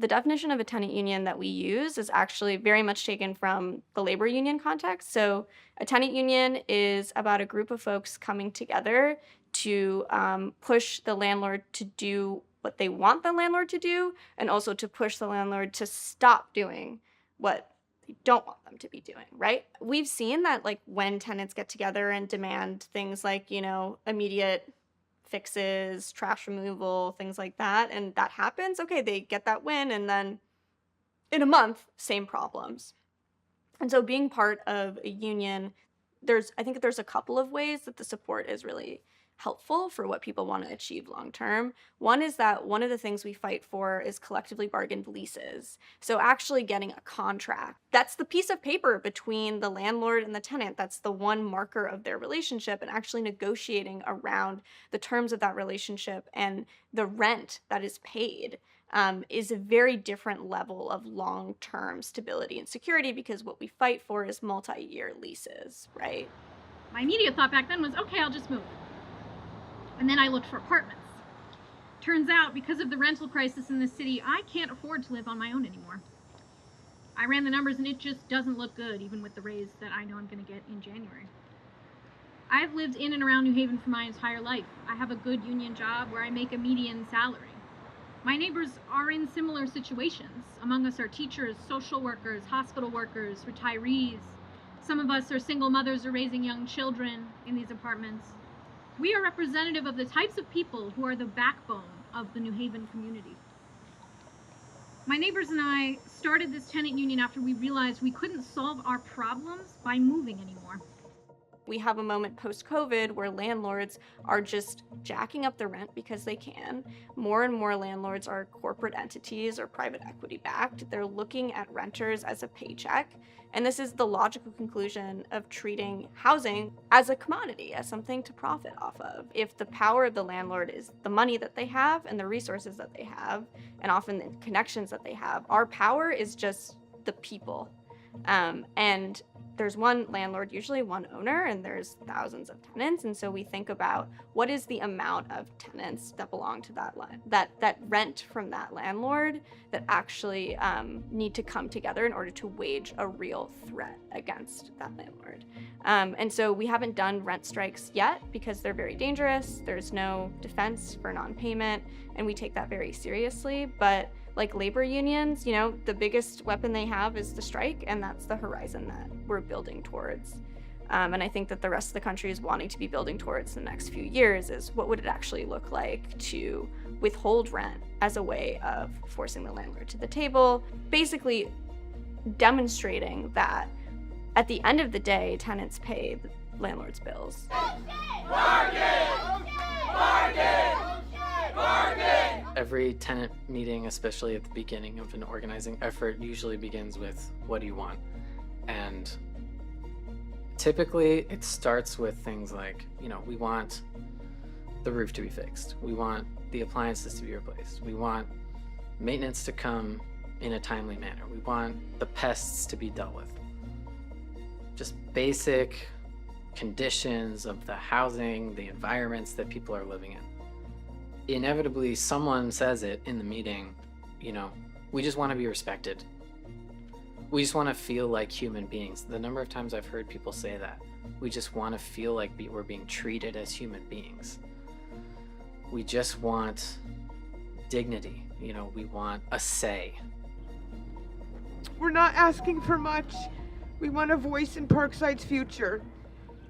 The definition of a tenant union that we use is actually very much taken from the labor union context. So a tenant union is about a group of folks coming together to push the landlord to do what they want the landlord to do, and also to push the landlord to stop doing what they don't want them to be doing, right? We've seen that, like, when tenants get together and demand things like, immediate fixes, trash removal, things like that, and that happens, okay, they get that win, and then in a month, same problems. And so being part of a union I think there's a couple of ways that the support is really helpful for what people want to achieve long term. One is that one of the things we fight for is collectively bargained leases. So actually getting a contract. That's the piece of paper between the landlord and the tenant. That's the one marker of their relationship, and actually negotiating around the terms of that relationship and the rent that is paid is a very different level of long-term stability and security, because what we fight for is multi-year leases, right? My immediate thought back then was, okay, I'll just move. And then I looked for apartments. Turns out, because of the rental crisis in the city, I can't afford to live on my own anymore. I ran the numbers and it just doesn't look good, even with the raise that I know I'm going to get in January. I've lived in and around New Haven for my entire life. I have a good union job where I make a median salary. My neighbors are in similar situations. Among us are teachers, social workers, hospital workers, retirees. Some of us are single mothers or raising young children in these apartments. We are representative of the types of people who are the backbone of the New Haven community. My neighbors and I started this tenant union after we realized we couldn't solve our problems by moving anymore. We have a moment post-COVID where landlords are just jacking up the rent because they can. More and more landlords are corporate entities or private equity backed. They're looking at renters as a paycheck. And this is the logical conclusion of treating housing as a commodity, as something to profit off of. If the power of the landlord is the money that they have and the resources that they have, and often the connections that they have, our power is just the people. And there's one landlord, usually one owner, and there's thousands of tenants. And so we think about what is the amount of tenants that belong to that rent from that landlord that actually need to come together in order to wage a real threat against that landlord. And so we haven't done rent strikes yet because they're very dangerous. There's no defense for non-payment, and we take that very seriously. But like labor unions, you know, the biggest weapon they have is the strike, and that's the horizon that we're building towards. And I think that the rest of the country is wanting to be building towards the next few years is what would it actually look like to withhold rent as a way of forcing the landlord to the table, basically demonstrating that at the end of the day, tenants pay the landlord's bills. Every tenant meeting, especially at the beginning of an organizing effort, usually begins with, what do you want? And typically it starts with things like, you know, we want the roof to be fixed. We want the appliances to be replaced. We want maintenance to come in a timely manner. We want the pests to be dealt with. Just basic conditions of the housing, the environments that people are living in. Inevitably, someone says it in the meeting, you know, we just want to be respected. We just want to feel like human beings. The number of times I've heard people say that. We just want to feel like we're being treated as human beings. We just want dignity. You know, we want a say. We're not asking for much. We want a voice in Parkside's future.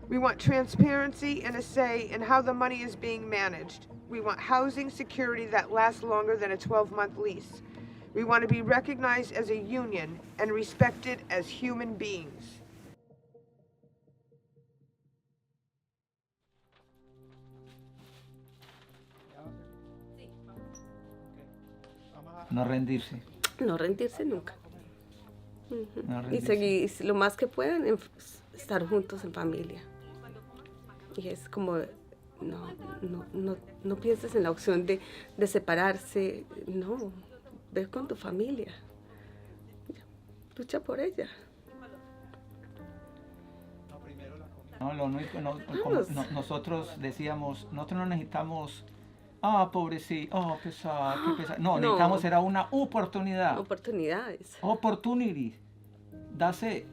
We want transparency and a say in how the money is being managed. We want housing security that lasts longer than a 12-month lease. We want to be recognized as a union and respected as human beings. No rendirse. No rendirse nunca. No Y rendirse. seguir lo más que puedan, estar juntos en familia. Y es como, no pienses en la opción de separarse. No, ve con tu familia. Lucha por ella. No, lo único, nosotros decíamos, nosotros no necesitamos, pobrecito, pesar, qué pesar. No, necesitamos era una oportunidad. Oportunidades. Opportunity. Dase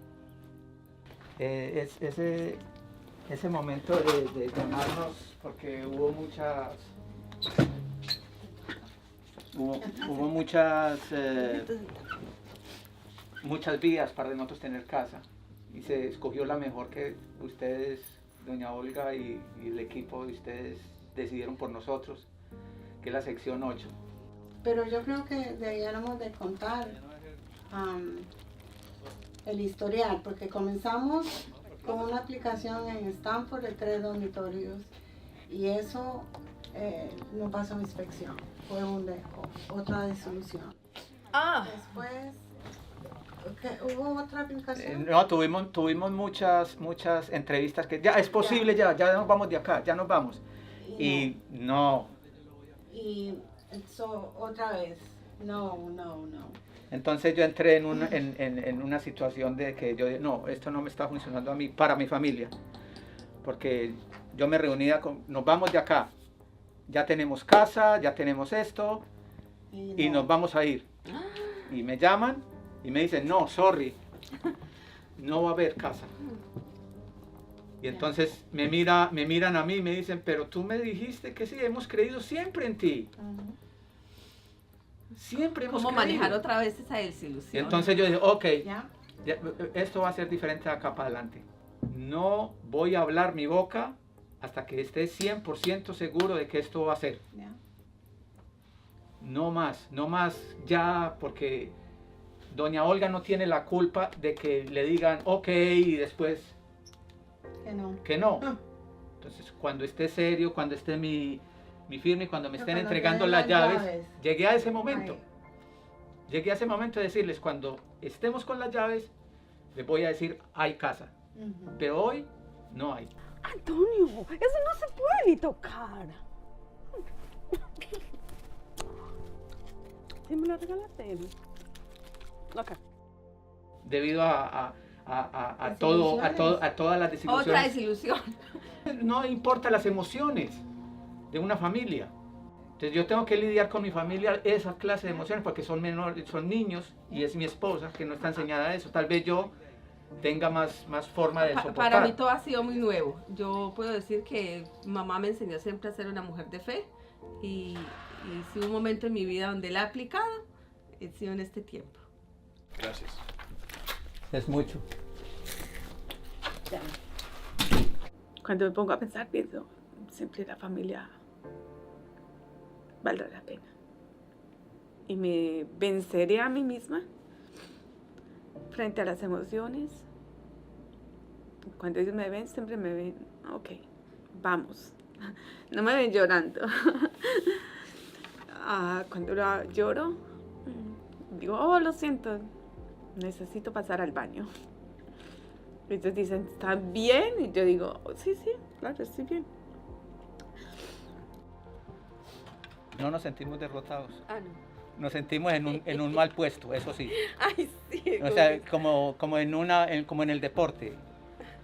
ese momento de llamarnos, porque hubo muchas vías para nosotros tener casa. Y se escogió la mejor que ustedes, doña Olga y el equipo de ustedes decidieron por nosotros, que es la sección 8. Pero yo creo que deberíamos de contar el historial, porque comenzamos con una aplicación en Stanford de 3 dormitorios y eso no pasó inspección, fue otra disolución. Después, ¿hubo otra aplicación? No, tuvimos muchas entrevistas que ya es posible, ya nos vamos de acá, ya nos vamos. Y no. Y otra vez, no. Entonces yo entré en una situación de que yo dije, no, esto no me está funcionando a mí, para mi familia. Porque yo me reunía nos vamos de acá, ya tenemos casa, ya tenemos esto, y nos vamos a ir. Y me llaman y me dicen, no, sorry, no va a haber casa. Y entonces me miran a mí y me dicen, pero tú me dijiste que sí, hemos creído siempre en ti. Siempre hemos ¿Cómo creído. manejar otra vez esa desilusión? Entonces yo dije, ok, esto va a ser diferente de acá para adelante. No voy a hablar mi boca hasta que esté 100% seguro de que esto va a ser. No más ya, porque doña Olga no tiene la culpa de que le digan ok y después que no. Entonces cuando esté serio, cuando esté mi firme, cuando me estén entregando las llaves, llegué a ese momento. Llegué a ese momento de decirles, cuando estemos con las llaves, les voy a decir, hay casa. Pero hoy, no hay. Antonio, eso no se puede ni tocar. ¿Sí me lo regalaste? Ok. Debido a todas las desilusiones. Otra desilusión. No importa las emociones de una familia. Entonces yo tengo que lidiar con mi familia esa clase de emociones porque son menores, son niños y es mi esposa que no está enseñada a eso. Tal vez yo tenga más forma de soportar. Para mí todo ha sido muy nuevo. Yo puedo decir que mamá me enseñó siempre a ser una mujer de fe y si hubo un momento en mi vida donde la he aplicado, he sido en este tiempo. Gracias. Es mucho. Cuando me pongo a pensar, pienso, siempre la familia valdrá la pena. Y me venceré a mí misma frente a las emociones. Cuando ellos me ven, siempre me ven, ok, vamos. No me ven llorando. Cuando lloro, digo, oh, lo siento, necesito pasar al baño. Ellos dicen, ¿estás bien? Y yo digo, oh, sí, claro, estoy bien. No nos sentimos derrotados. No. Nos sentimos en un mal puesto, eso sí. Ay, sí. O sea, como en el deporte.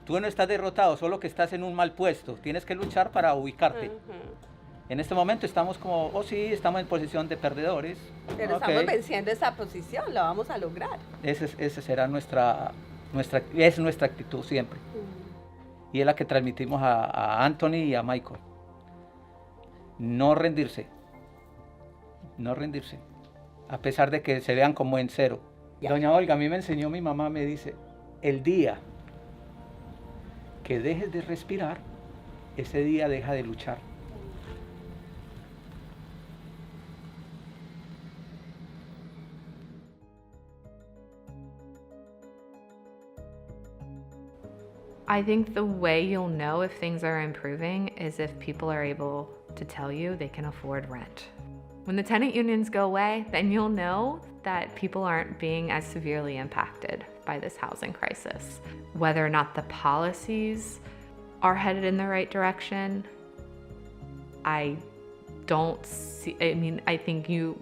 Tú no estás derrotado, solo que estás en un mal puesto. Tienes que luchar para ubicarte. En este momento estamos como, oh sí, estamos en posición de perdedores. Pero estamos venciendo esa posición, la vamos a lograr. Esa será nuestra actitud siempre. Y es la que transmitimos a Anthony y a Michael. No rendirse. No rendirse. A pesar de que se vean como en cero. Doña Olga, a mí me enseñó mi mamá, me dice, el día que dejes de respirar, ese día deja de luchar. I think the way you'll know if things are improving is if people are able to tell you they can afford rent. When the tenant unions go away, then you'll know that people aren't being as severely impacted by this housing crisis. Whether or not the policies are headed in the right direction, I don't see, I think you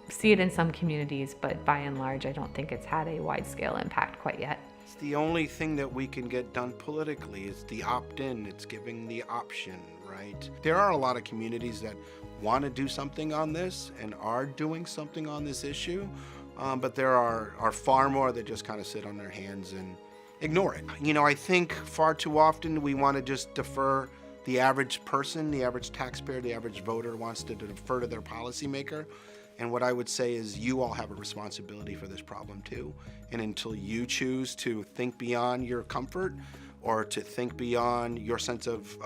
see it in some communities, but by and large, I don't think it's had a wide-scale impact quite yet. It's the only thing that we can get done politically is the opt-in. It's giving the option, right? There are a lot of communities that want to do something on this and are doing something on this issue, but there are far more that just kind of sit on their hands and ignore it. You know, I think far too often we want to just defer. The average person, the average taxpayer, the average voter wants to defer to their policymaker. And what I would say is you all have a responsibility for this problem too. And until you choose to think beyond your comfort or to think beyond your sense of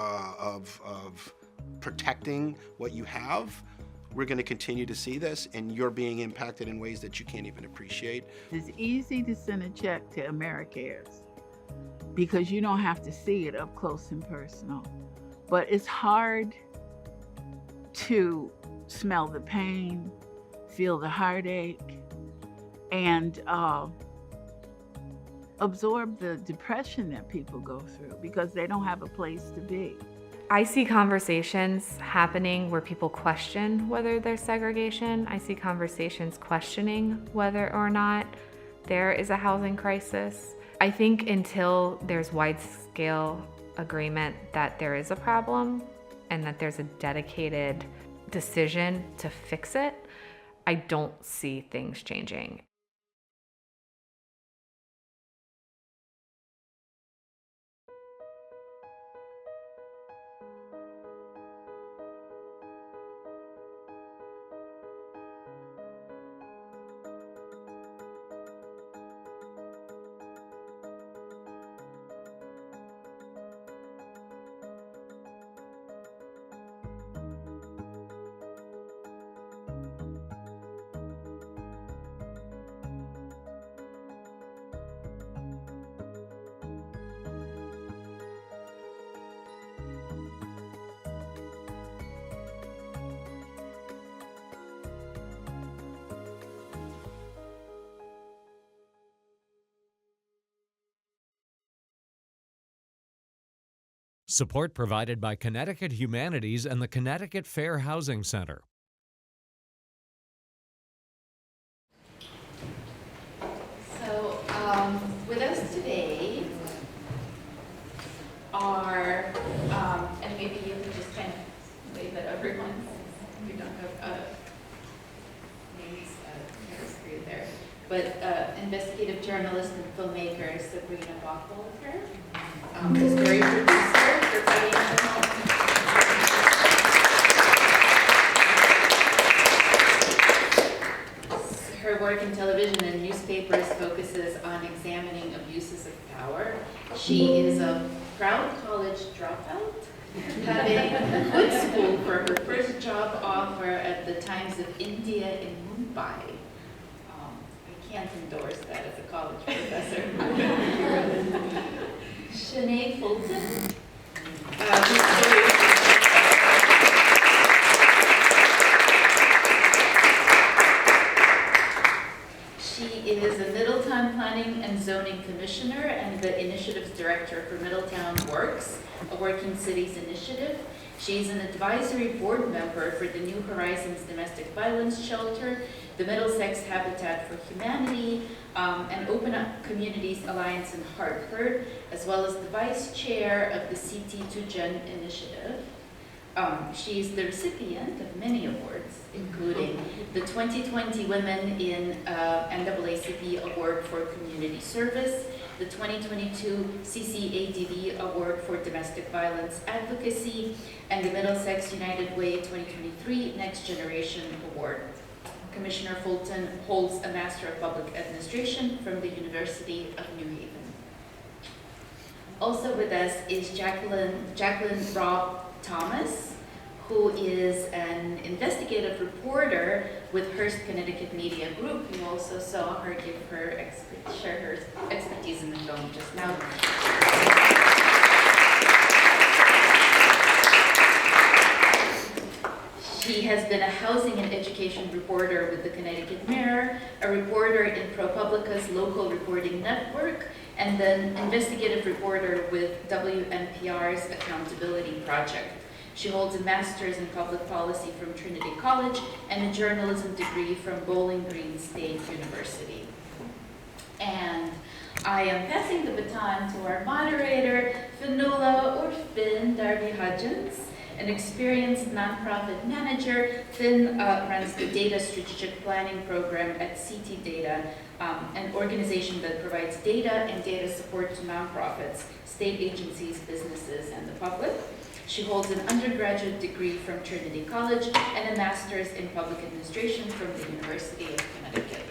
protecting what you have, we're going to continue to see this, and you're being impacted in ways that you can't even appreciate. It's easy to send a check to AmeriCares, because you don't have to see it up close and personal. But it's hard to smell the pain, feel the heartache, and absorb the depression that people go through because they don't have a place to be. I see conversations happening where people question whether there's segregation. I see conversations questioning whether or not there is a housing crisis. I think until there's wide-scale agreement that there is a problem and that there's a dedicated decision to fix it, I don't see things changing. Support provided by Connecticut Humanities and the Connecticut Fair Housing Center. So with us today are, and maybe you can just kind of wave at everyone. We don't have names screwed there. But investigative journalist and filmmaker Sabrina Bachholzer, story producer for Fighting Her work in television and newspapers focuses on examining abuses of power. She is a proud college dropout, having quit school for her first job offer at the Times of India in Mumbai. I can't endorse that as a college professor. Sinead Fulton, she is a Middletown Planning and Zoning Commissioner and the Initiatives Director for Middletown Works, a Working Cities initiative. She's an advisory board member for the New Horizons Domestic Violence Shelter, the Middlesex Habitat for Humanity, and Open Up Communities Alliance in Hartford, as well as the vice chair of the CT2Gen initiative. She's the recipient of many awards, including the 2020 Women in NAACP Award for Community Service, the 2022 CCADV Award for Domestic Violence Advocacy, and the Middlesex United Way 2023 Next Generation Award. Commissioner Fulton holds a Master of Public Administration from the University of New Haven. Also with us is Jacqueline Robb Thomas, who is an investigative reporter with Hearst Connecticut Media Group. You also saw her share her expertise in the film just now. She has been a housing and education reporter with the Connecticut Mirror, a reporter in ProPublica's local reporting network, and then investigative reporter with WNPR's Accountability Project. She holds a master's in public policy from Trinity College and a journalism degree from Bowling Green State University. And I am passing the baton to our moderator, Fionnuala or Finn Darby-Hudgens, an experienced nonprofit manager. Finn runs the Data Strategic Planning Program at CT Data, an organization that provides data and data support to nonprofits, state agencies, businesses, and the public. She holds an undergraduate degree from Trinity College and a master's in public administration from the University of Connecticut.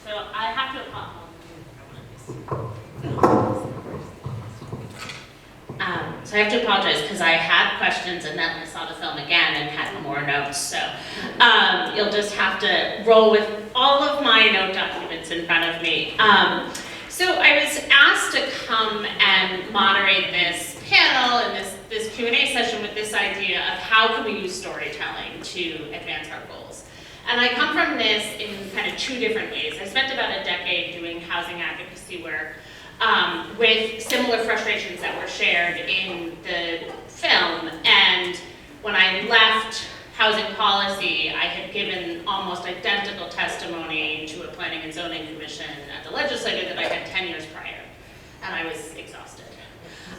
So I have to apologize because I had questions and then I saw the film again and had more notes. So You'll just have to roll with all of my note documents in front of me. So I was asked to come and moderate this panel and this Q&A session with this idea of how can we use storytelling to advance our goals. And I come from this in kind of two different ways. I spent about a decade doing housing advocacy work with similar frustrations that were shared in the film. And when I left housing policy, I had given almost identical testimony to a planning and zoning commission at the legislature that I had 10 years prior, and I was exhausted.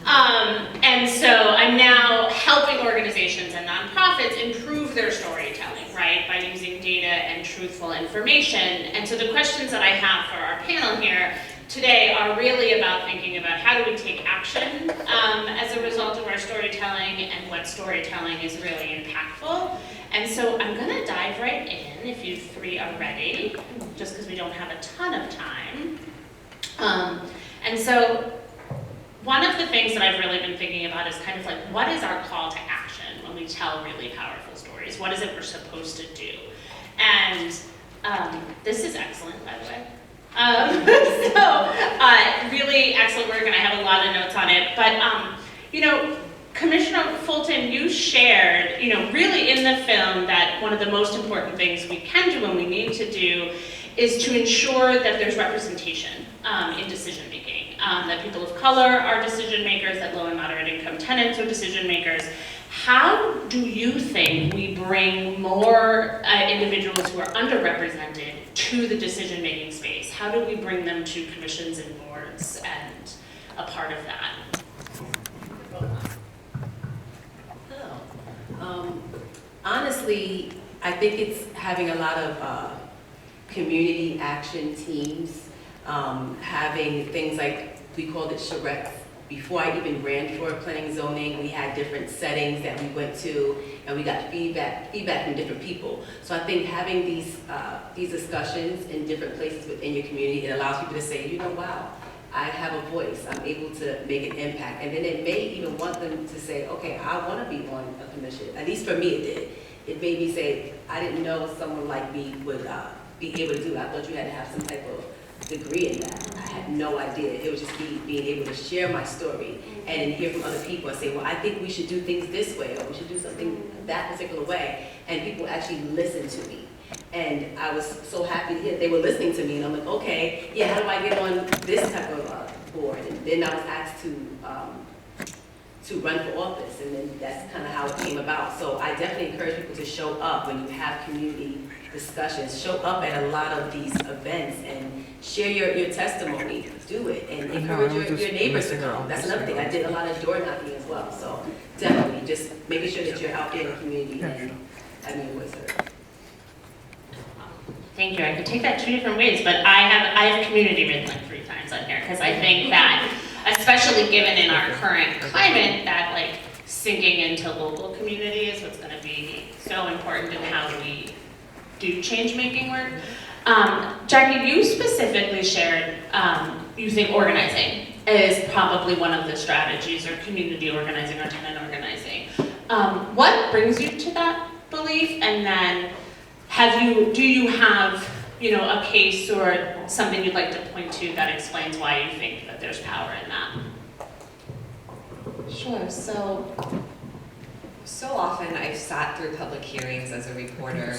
And so I'm now helping organizations and nonprofits improve their storytelling, right, by using data and truthful information. And so the questions that I have for our panel here today are really about thinking about how do we take action as a result of our storytelling and what storytelling is really impactful. And so I'm gonna dive right in if you three are ready, just because we don't have a ton of time. And so one of the things that I've really been thinking about is kind of like, what is our call to action when we tell really powerful stories? What is it we're supposed to do? And this is excellent, by the way. Really excellent work, and I have a lot of notes on it. But, you know, Commissioner Fulton, you shared, you know, really in the film that one of the most important things we can do and we need to do is to ensure that there's representation in decision making. That people of color are decision makers, that low and moderate income tenants are decision makers. How do you think we bring more individuals who are underrepresented to the decision making space? How do we bring them to commissions and boards and a part of that? Honestly, I think it's having a lot of community action teams, having things like, we called it charrettes. Before I even ran for planning and zoning, we had different settings that we went to, and we got feedback from different people. So I think having these discussions in different places within your community, it allows people to say, you know, wow, I have a voice, I'm able to make an impact. And then it may even want them to say, okay, I want to be on a commission. At least for me it did. It made me say, I didn't know someone like me would be able to do that. I thought you had to have some type of degree in that. I had no idea. It was just me being able to share my story and then hear from other people and say, well, I think we should do things this way, or we should do something that particular way. And people actually listened to me. And I was so happy to hear they were listening to me. And I'm like, okay, yeah, how do I get on this type of board? And then I was asked to run for office, and then that's kind of how it came about. So I definitely encourage people to show up when you have community discussions. Show up at a lot of these events and share your testimony. Do it and encourage your neighbors to come. That's another thing. I did a lot of door knocking as well. So definitely just making sure that you're out there in the community and having your voice heard. Thank you. I could take that two different ways, but I have community written like 3 times on here because I think that, especially given in our current climate, that like sinking into local community is what's going to be so important in how we do change-making work. Jackie, you specifically shared you think organizing is probably one of the strategies, or community organizing, or tenant organizing. What brings you to that belief, and then do you have, you know, a case or something you'd like to point to that explains why you think that there's power in that? Sure. So often I've sat through public hearings as a reporter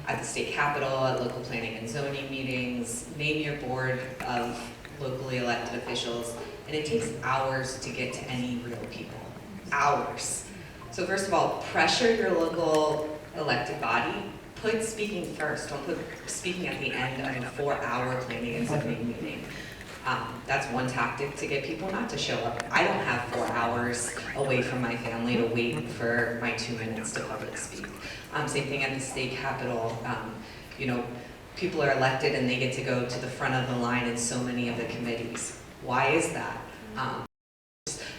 at the state capitol, at local planning and zoning meetings, name your board of locally elected officials, and it takes hours to get to any real people. Hours. So first of all, pressure your local elected body. Put speaking first. Don't put speaking at the end of a 4-hour planning and zoning meeting. That's one tactic to get people not to show up. I don't have 4 hours away from my family to wait for my 2 minutes to public speak. Same thing at the state capitol. You know, people are elected and they get to go to the front of the line in so many of the committees. Why is that?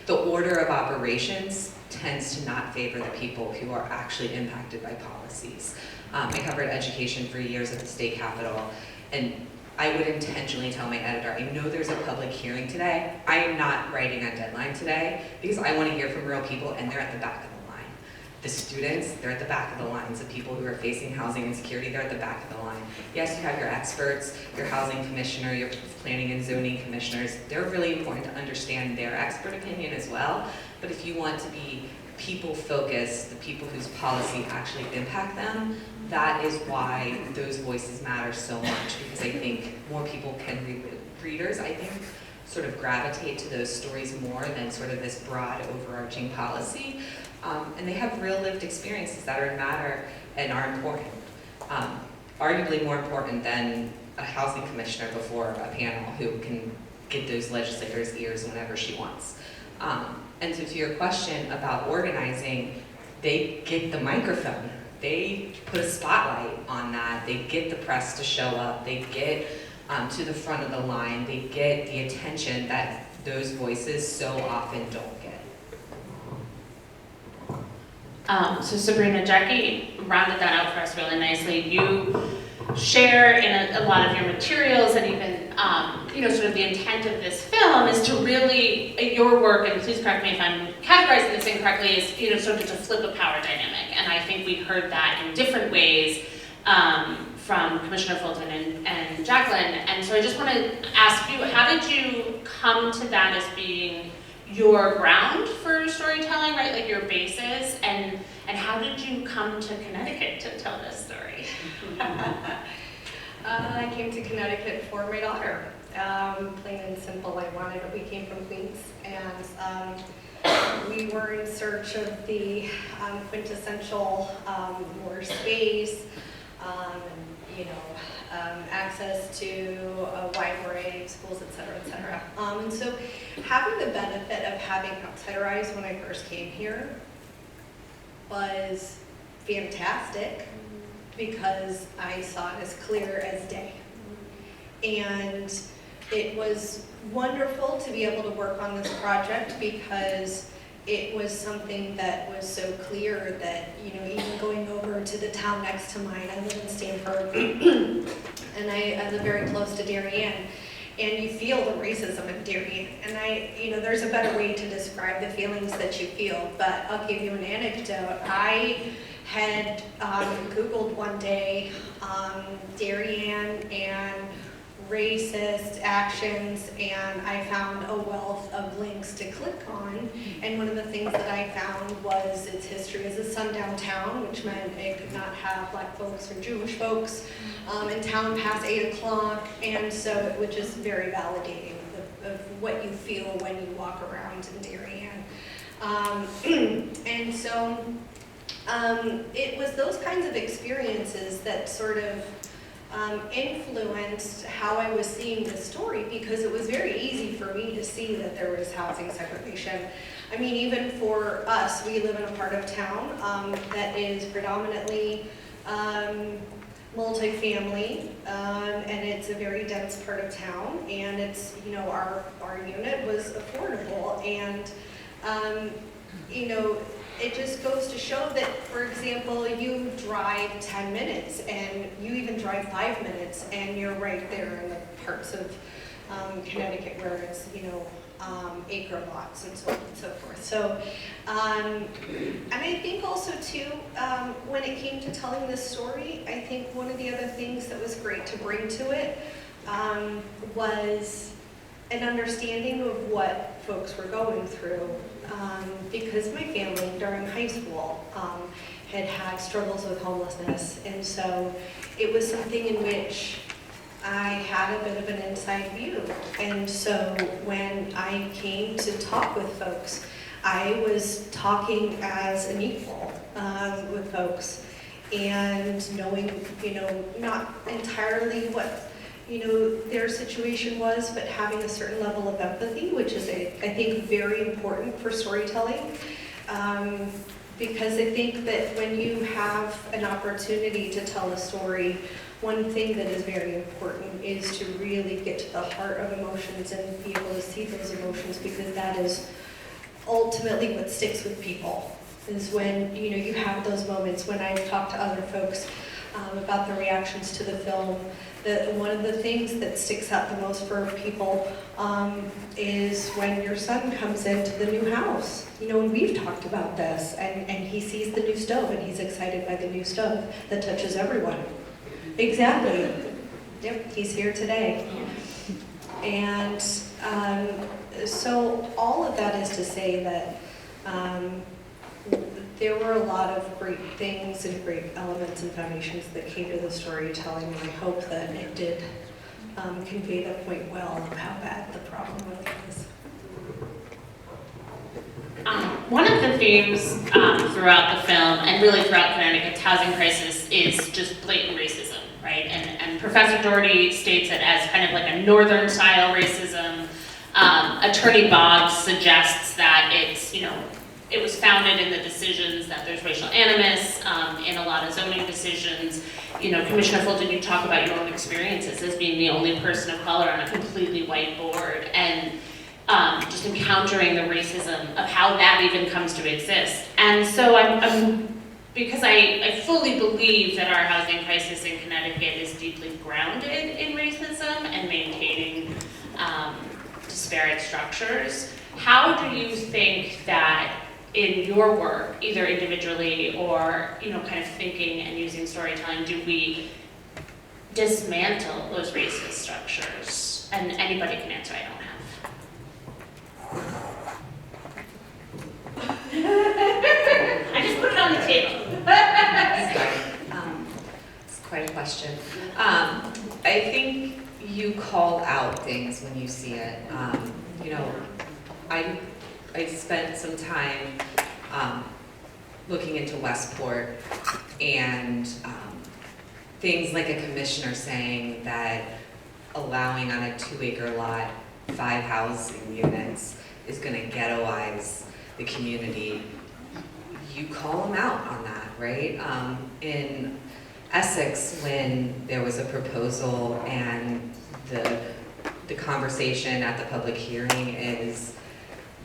The order of operations tends to not favor the people who are actually impacted by policies. I covered education for years at the state capitol, and I would intentionally tell my editor, I know there's a public hearing today. I am not writing a deadline today because I want to hear from real people, and they're at the back of the line. The students, they're at the back of the lines. The people who are facing housing insecurity, they're at the back of the line. Yes, you have your experts, your housing commissioner, your planning and zoning commissioners. They're really important to understand their expert opinion as well. But if you want to be people-focused, the people whose policy actually impact them, that is why those voices matter so much, because I think more people can read, readers, I think, sort of gravitate to those stories more than sort of this broad overarching policy. And they have real lived experiences that are matter and are important. Arguably more important than a housing commissioner before a panel who can get those legislators' ears whenever she wants. And so to your question about organizing, they get the microphone. They put a spotlight on that. They get the press to show up. They get to the front of the line. They get the attention that those voices so often don't get. So Sabrina, Jackie rounded that out for us really nicely. You share in a lot of your materials, and even sort of the intent of this film is to really, your work, and please correct me if I'm categorizing this incorrectly, is sort of to flip a power dynamic. And I think we heard that in different ways from Commissioner Fulton and Jacqueline. And so I just want to ask you, how did you come to that as being your ground for storytelling, right? Like your basis, and how did you come to Connecticut to tell this story? I came to Connecticut for my daughter. Plain and simple, we came from Queens, and we were in search of the quintessential more space, access to a wide variety of schools, et cetera, et cetera. And so having the benefit of having outsider eyes when I first came here was fantastic, because I saw it as clear as day. And it was wonderful to be able to work on this project, because it was something that was so clear that, even going over to the town next to mine, I live in Stamford, and I live very close to Darien, and you feel the racism in Darien. And there's a better way to describe the feelings that you feel, but I'll give you an anecdote. I had Googled one day Darien and racist actions, and I found a wealth of links to click on. And one of the things that I found was its history as a sundown town, which meant it could not have black folks or Jewish folks in town past 8 o'clock. And so it was just very validating of what you feel when you walk around in Darien. And so it was those kinds of experiences that sort of influenced how I was seeing the story, because it was very easy for me to see that there was housing segregation. I mean, even for us, we live in a part of town that is predominantly multifamily, and it's a very dense part of town, and it's, our unit was affordable, and it just goes to show that, for example, you drive 10 minutes, and you even drive 5 minutes, and you're right there in the parts of Connecticut where it's, acre lots and so on and so forth. So, and I think also too, when it came to telling this story, I think one of the other things that was great to bring to it was an understanding of what folks were going through. Because my family during high school had had struggles with homelessness, and so it was something in which I had a bit of an inside view. And so when I came to talk with folks, I was talking as an equal with folks, and knowing, not entirely what their situation was, but having a certain level of empathy, which is, I think, very important for storytelling. Because I think that when you have an opportunity to tell a story, one thing that is very important is to really get to the heart of emotions and be able to see those emotions, because that is ultimately what sticks with people, is when, you have those moments. When I've talked to other folks about the reactions to the film. One of the things that sticks out the most for people is when your son comes into the new house. You know, and we've talked about this, and he sees the new stove, and he's excited by the new stove that touches everyone. Exactly. Yep, he's here today. And so all of that is to say that there were a lot of great things and great elements and foundations that came to the storytelling, and I hope that it did convey the point well of how bad the problem really is. One of the themes throughout the film, and really throughout Connecticut's housing crisis, is just blatant racism, right? And Professor Doherty states it as kind of like a northern-style racism. Attorney Boggs suggests that it's, you know, it was founded in the decisions, that there's racial animus in a lot of zoning decisions. You know, Commissioner Fulton, you talk about your own experiences as being the only person of color on a completely white board, and just encountering the racism of how that even comes to exist. And so because I fully believe that our housing crisis in Connecticut is deeply grounded in racism and maintaining disparate structures, how do you think that in your work, either individually or, you know, kind of thinking and using storytelling, do we dismantle those racist structures? And anybody can answer, I don't have. I just put it on the table. It's quite a question. I think you call out things when you see it. You know, I spent some time looking into Westport, and things like a commissioner saying that allowing on a 2-acre lot 5 housing units is going to ghettoize the community. You call them out on that, right? In Essex, when there was a proposal and the conversation at the public hearing is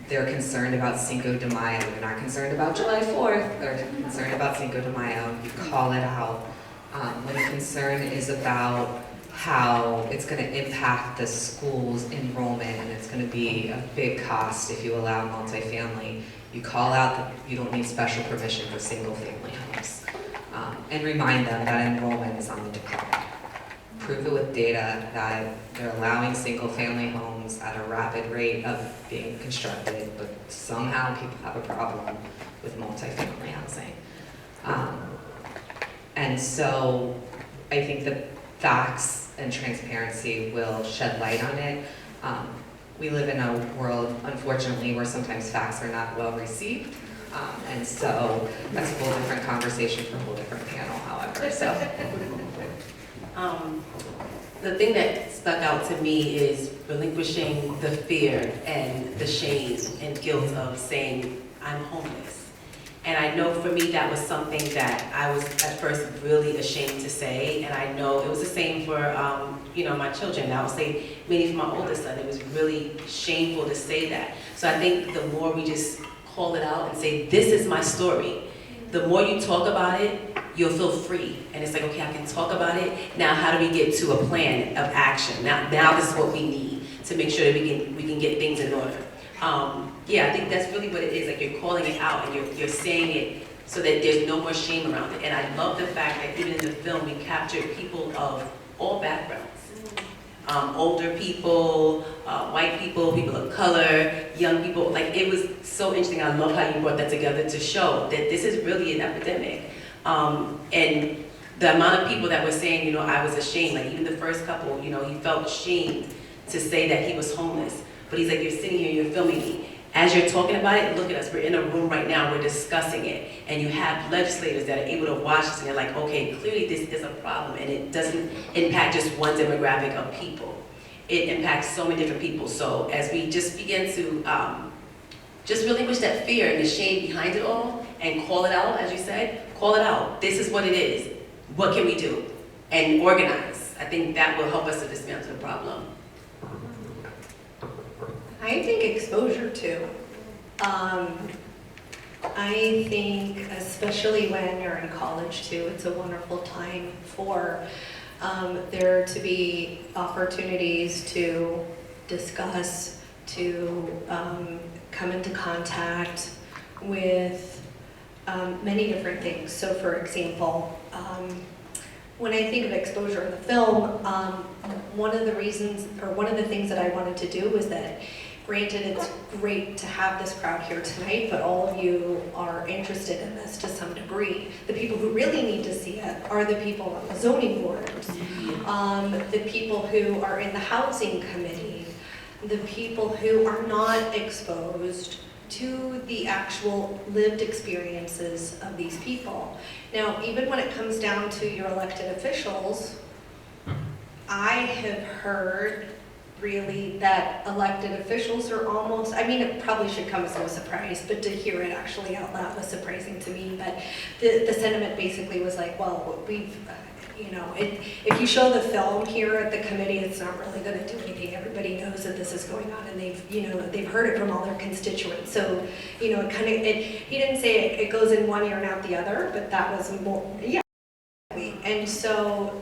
they're concerned about Cinco de Mayo. They're not concerned about July 4th. They're concerned about Cinco de Mayo. You call it out. When the concern is about how it's going to impact the school's enrollment and it's going to be a big cost if you allow multifamily, you call out that you don't need special permission for single-family homes. And remind them that enrollment is on the decline. Prove it with data that they're allowing single-family homes at a rapid rate of being constructed, but somehow people have a problem with multifamily housing. And so I think the facts and transparency will shed light on it. We live in a world, unfortunately, where sometimes facts are not well received. And so that's a whole different conversation for a whole different panel, however. So. The thing that stuck out to me is relinquishing the fear and the shame and guilt of saying, I'm homeless. And I know for me that was something that I was at first really ashamed to say, and I know it was the same for you know, my children. I would say mainly for my oldest son, it was really shameful to say that. So I think the more we just call it out and say, this is my story, the more you talk about it, you'll feel free. And it's like, okay, I can talk about it. Now how do we get to a plan of action? Now this is what we need to make sure that we can get things in order. Yeah, I think that's really what it is. Like, you're calling it out and you're saying it so that there's no more shame around it. And I love the fact that even in the film, we captured people of all backgrounds. Older people, white people, people of color, young people. Like, it was so interesting. I love how you brought that together to show that this is really an epidemic. And the amount of people that were saying, you know, I was ashamed. Like, even the first couple, you know, he felt ashamed to say that he was homeless. But he's like, you're sitting here, you're filming me. As you're talking about it, look at us. We're in a room right now, we're discussing it. And you have legislators that are able to watch this and they're like, okay, clearly this is a problem and it doesn't impact just one demographic of people. It impacts so many different people. So as we just begin to just relinquish that fear and the shame behind it all and call it out, as you said, call it out. This is what it is. What can we do? And organize. I think that will help us to dismantle the problem. I think exposure too. I think, especially when you're in college too, it's a wonderful time for there to be opportunities to discuss, to come into contact with many different things. So for example, when I think of exposure in the film, one of the reasons, or one of the things that I wanted to do was that, granted, it's great to have this crowd here tonight, but all of you are interested in this to some degree. The people who really need to see it are the people on the zoning boards, the people who are in the housing committee, the people who are not exposed to the actual lived experiences of these people. Now, even when it comes down to your elected officials, I have heard really that elected officials are almost, I mean, it probably should come as no surprise, but to hear it actually out loud was surprising to me. But the sentiment basically was like, well, we've, you know, if you show the film here at the committee, it's not really going to do anything. Everybody knows that this is going on, and they've, you know, they've heard it from all their constituents. So, you know, it kind of, he didn't say it goes in one ear and out the other, but that was more, yeah. And so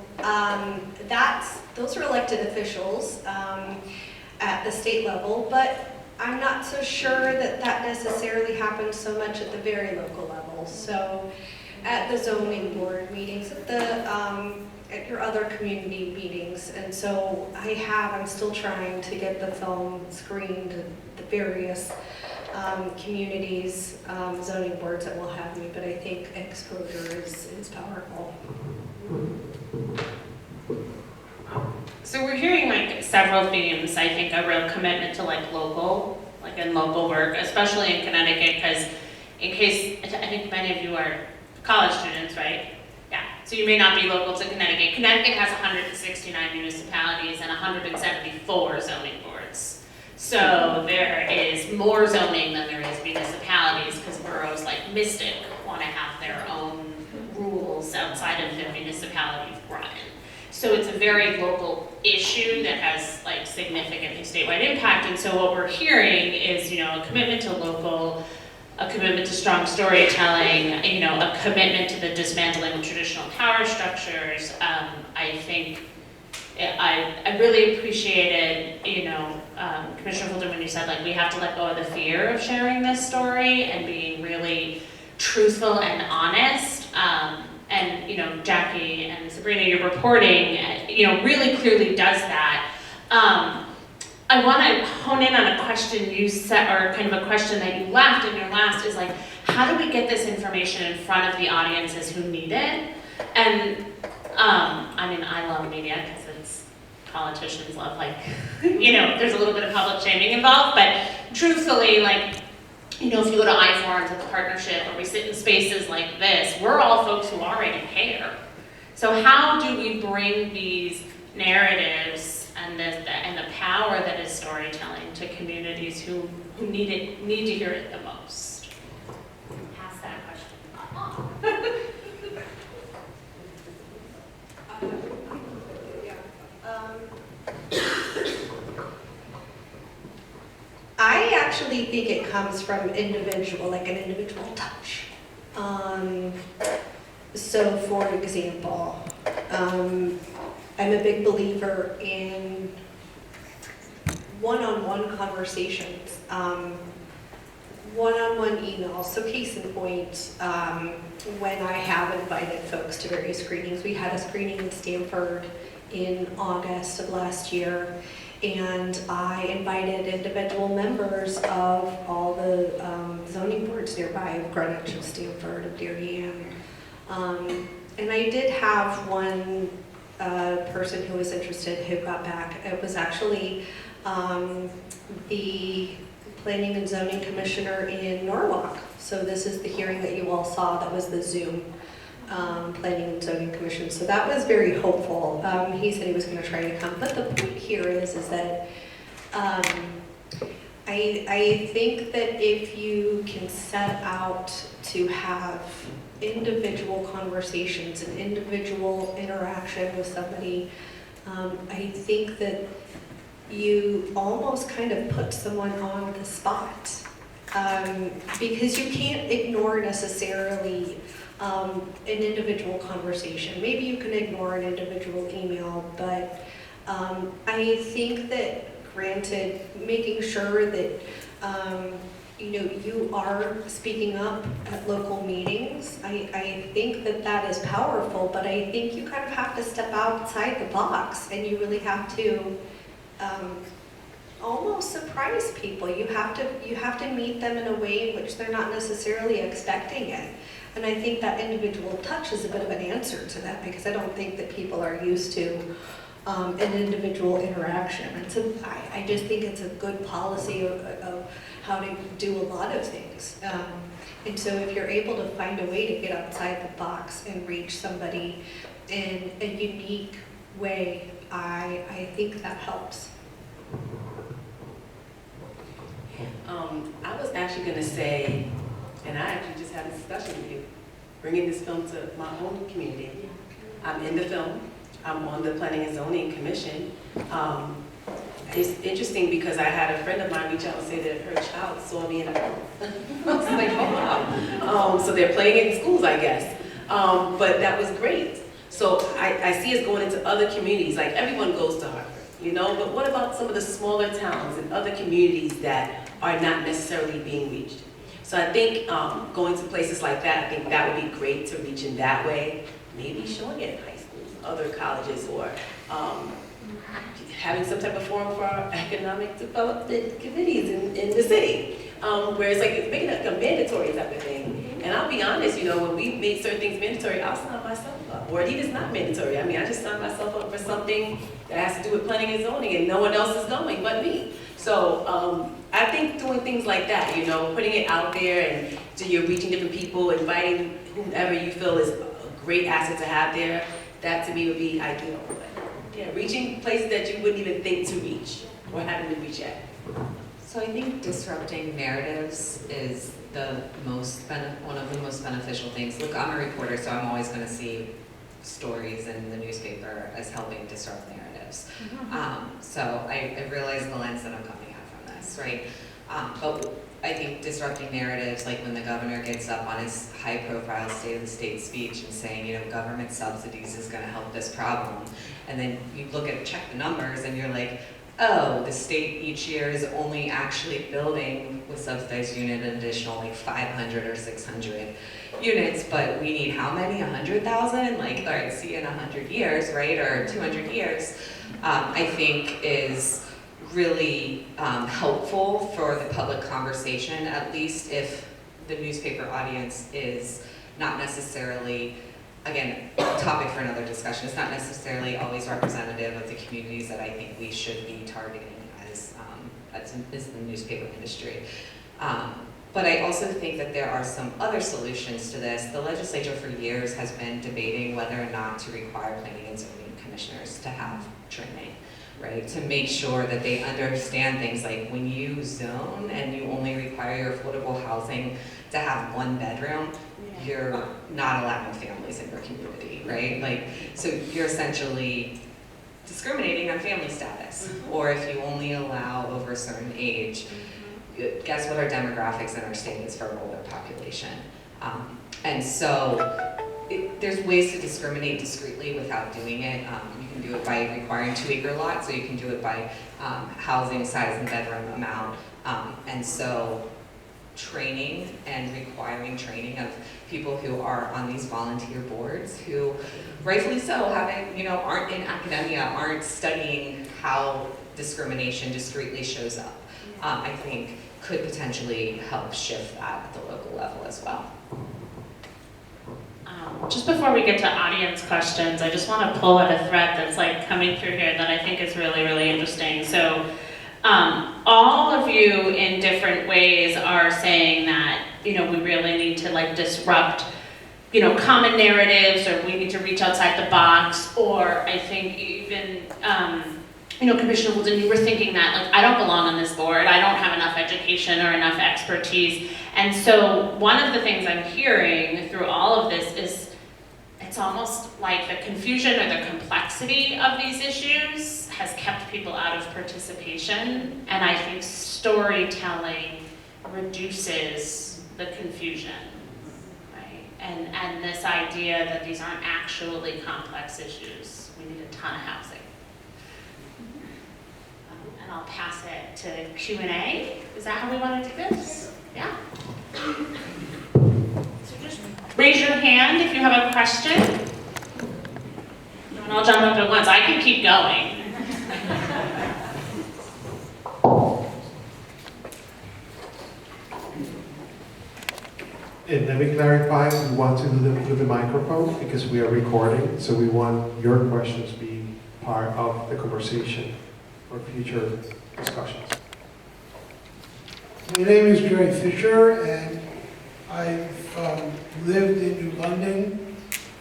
those are elected officials at the state level, but I'm not so sure that that necessarily happens so much at the very local level. So at the zoning board meetings, at your other community meetings, and so I'm still trying to get the film screened at the various communities, zoning boards that will have me, but I think exposure is powerful. So we're hearing like several themes. I think a real commitment to like local work, especially in Connecticut, because I think many of you are college students, right? Yeah. So you may not be local to Connecticut. Connecticut has 169 municipalities and 174 zoning boards. So there is more zoning than there is municipalities, because boroughs like Mystic want to have their own rules outside of the municipality run. So it's a very local issue that has like significantly statewide impact. And so what we're hearing is, you know, a commitment to local, a commitment to strong storytelling, you know, a commitment to the dismantling of traditional power structures. I think I really appreciated, you know, Commissioner Fulton, when you said like we have to let go of the fear of sharing this story and being really truthful and honest. And, you know, Jackie and Sabrina, your reporting, you know, really clearly does that. I want to hone in on a question you said, or kind of a question that you left in your last, is like, how do we get this information in front of the audiences who need it? And, I mean, I love media because politicians love, like, you know, there's a little bit of public shaming involved, but truthfully, like, you know, if you go to iForums as a partnership, or we sit in spaces like this, we're all folks who already care. So how do we bring these narratives and the power that is storytelling to communities who need to hear it the most? Pass that question. I actually think it comes from an individual touch. So for example, I'm a big believer in one-on-one conversations, one-on-one emails. So case in point, when I have invited folks to various screenings, we had a screening in Stanford in August of last year, and I invited individual members of all the zoning boards nearby, of Greenwich, of Stanford, of Darien. And I did have one person who was interested who got back. It was actually the Planning and Zoning Commissioner in Norwalk. So this is the hearing that you all saw, that was the Zoom Planning and Zoning Commission. So that was very hopeful. He said he was going to try to come. But the point here is that I think that if you can set out to have individual conversations and individual interaction with somebody, I think that you almost kind of put someone on the spot. because you can't ignore necessarily an individual conversation. Maybe you can ignore an individual email, but I think that, granted, making sure that you are speaking up at local meetings, I think that that is powerful, but I think you kind of have to step outside the box, and you really have to almost surprise people. You have to meet them in a way in which they're not necessarily expecting it. And I think that individual touch is a bit of an answer to that, because I don't think that people are used to an individual interaction. And so I just think it's a good policy of how to do a lot of things. And so if you're able to find a way to get outside the box and reach somebody in a unique way, I think that helps. I was actually going to say, and I actually just had a discussion with you, bringing this film to my own community. I'm in the film. I'm on the Planning and Zoning Commission. It's interesting because I had a friend of mine reach out and say that her child saw me in a film. I was like, oh wow. So they're playing it in schools, I guess. But that was great. So I see us going into other communities, like everyone goes to Hartford, but what about some of the smaller towns and other communities that are not necessarily being reached? So I think going to places like that, I think that would be great to reach in that way. Maybe showing it in high schools, other colleges, or having some type of forum for our economic development committees in the city, where it's like making it like a mandatory type of thing. And I'll be honest, when we made certain things mandatory, I'll sign myself up. Or it is not mandatory. I mean, I just signed myself up for something that has to do with planning and zoning, and no one else is going but me. So I think doing things like that, putting it out there, and so you're reaching different people, inviting whomever you feel is a great asset to have there, that to me would be ideal. But yeah, reaching places that you wouldn't even think to reach or haven't been reached yet. So I think disrupting narratives is one of the most beneficial things. Look, I'm a reporter, so I'm always going to see stories in the newspaper as helping disrupt narratives. So I realize the lens that I'm coming at from this, right? But I think disrupting narratives, like when the governor gets up on his high-profile State of the State speech and saying, government subsidies is going to help this problem, and then you check the numbers, and you're like, oh, the state each year is only actually building with subsidized unit an additional 500 or 600 units, but we need how many? 100,000? All right, see in 100 years, right, or 200 years, I think is really helpful for the public conversation, at least if the newspaper audience is not necessarily, again, a topic for another discussion, it's not necessarily always representative of the communities that I think we should be targeting as the newspaper industry. But I also think that there are some other solutions to this. The legislature for years has been debating whether or not to require planning and zoning commissioners to have training, right? To make sure that they understand things like when you zone and you only require your affordable housing to have 1 bedroom, you're not allowing families in your community, right? So you're essentially discriminating on family status. Or if you only allow over a certain age, guess what our demographics in our state is for our older population. And so there's ways to discriminate discreetly without doing it. You can do it by requiring 2-acre lots, or you can do it by housing size and bedroom amount. And so training and requiring training of people who are on these volunteer boards who, rightfully so, aren't in academia, aren't studying how discrimination discreetly shows up, I think could potentially help shift that at the local level as well. Just before we get to audience questions, I just want to pull at a thread that's coming through here that I think is really, really interesting. So all of you in different ways are saying that, we really need to disrupt, common narratives, or we need to reach outside the box, or I think even, Commissioner Woolden, you were thinking that, I don't belong on this board, I don't have enough education or enough expertise. And so one of the things I'm hearing through all of this is it's almost like the confusion or the complexity of these issues has kept people out of participation. And I think storytelling reduces the confusion, right? And this idea that these aren't actually complex issues. We need a ton of housing. And I'll pass it to Q&A. Is that how we want to do this? Yeah? So just raise your hand if you have a question. And I'll jump up at once. I can keep going. And let me clarify, we want to do them with the microphone because we are recording, so we want your questions to be part of the conversation for future discussions. My name is Jerry Fisher, and I've lived in New London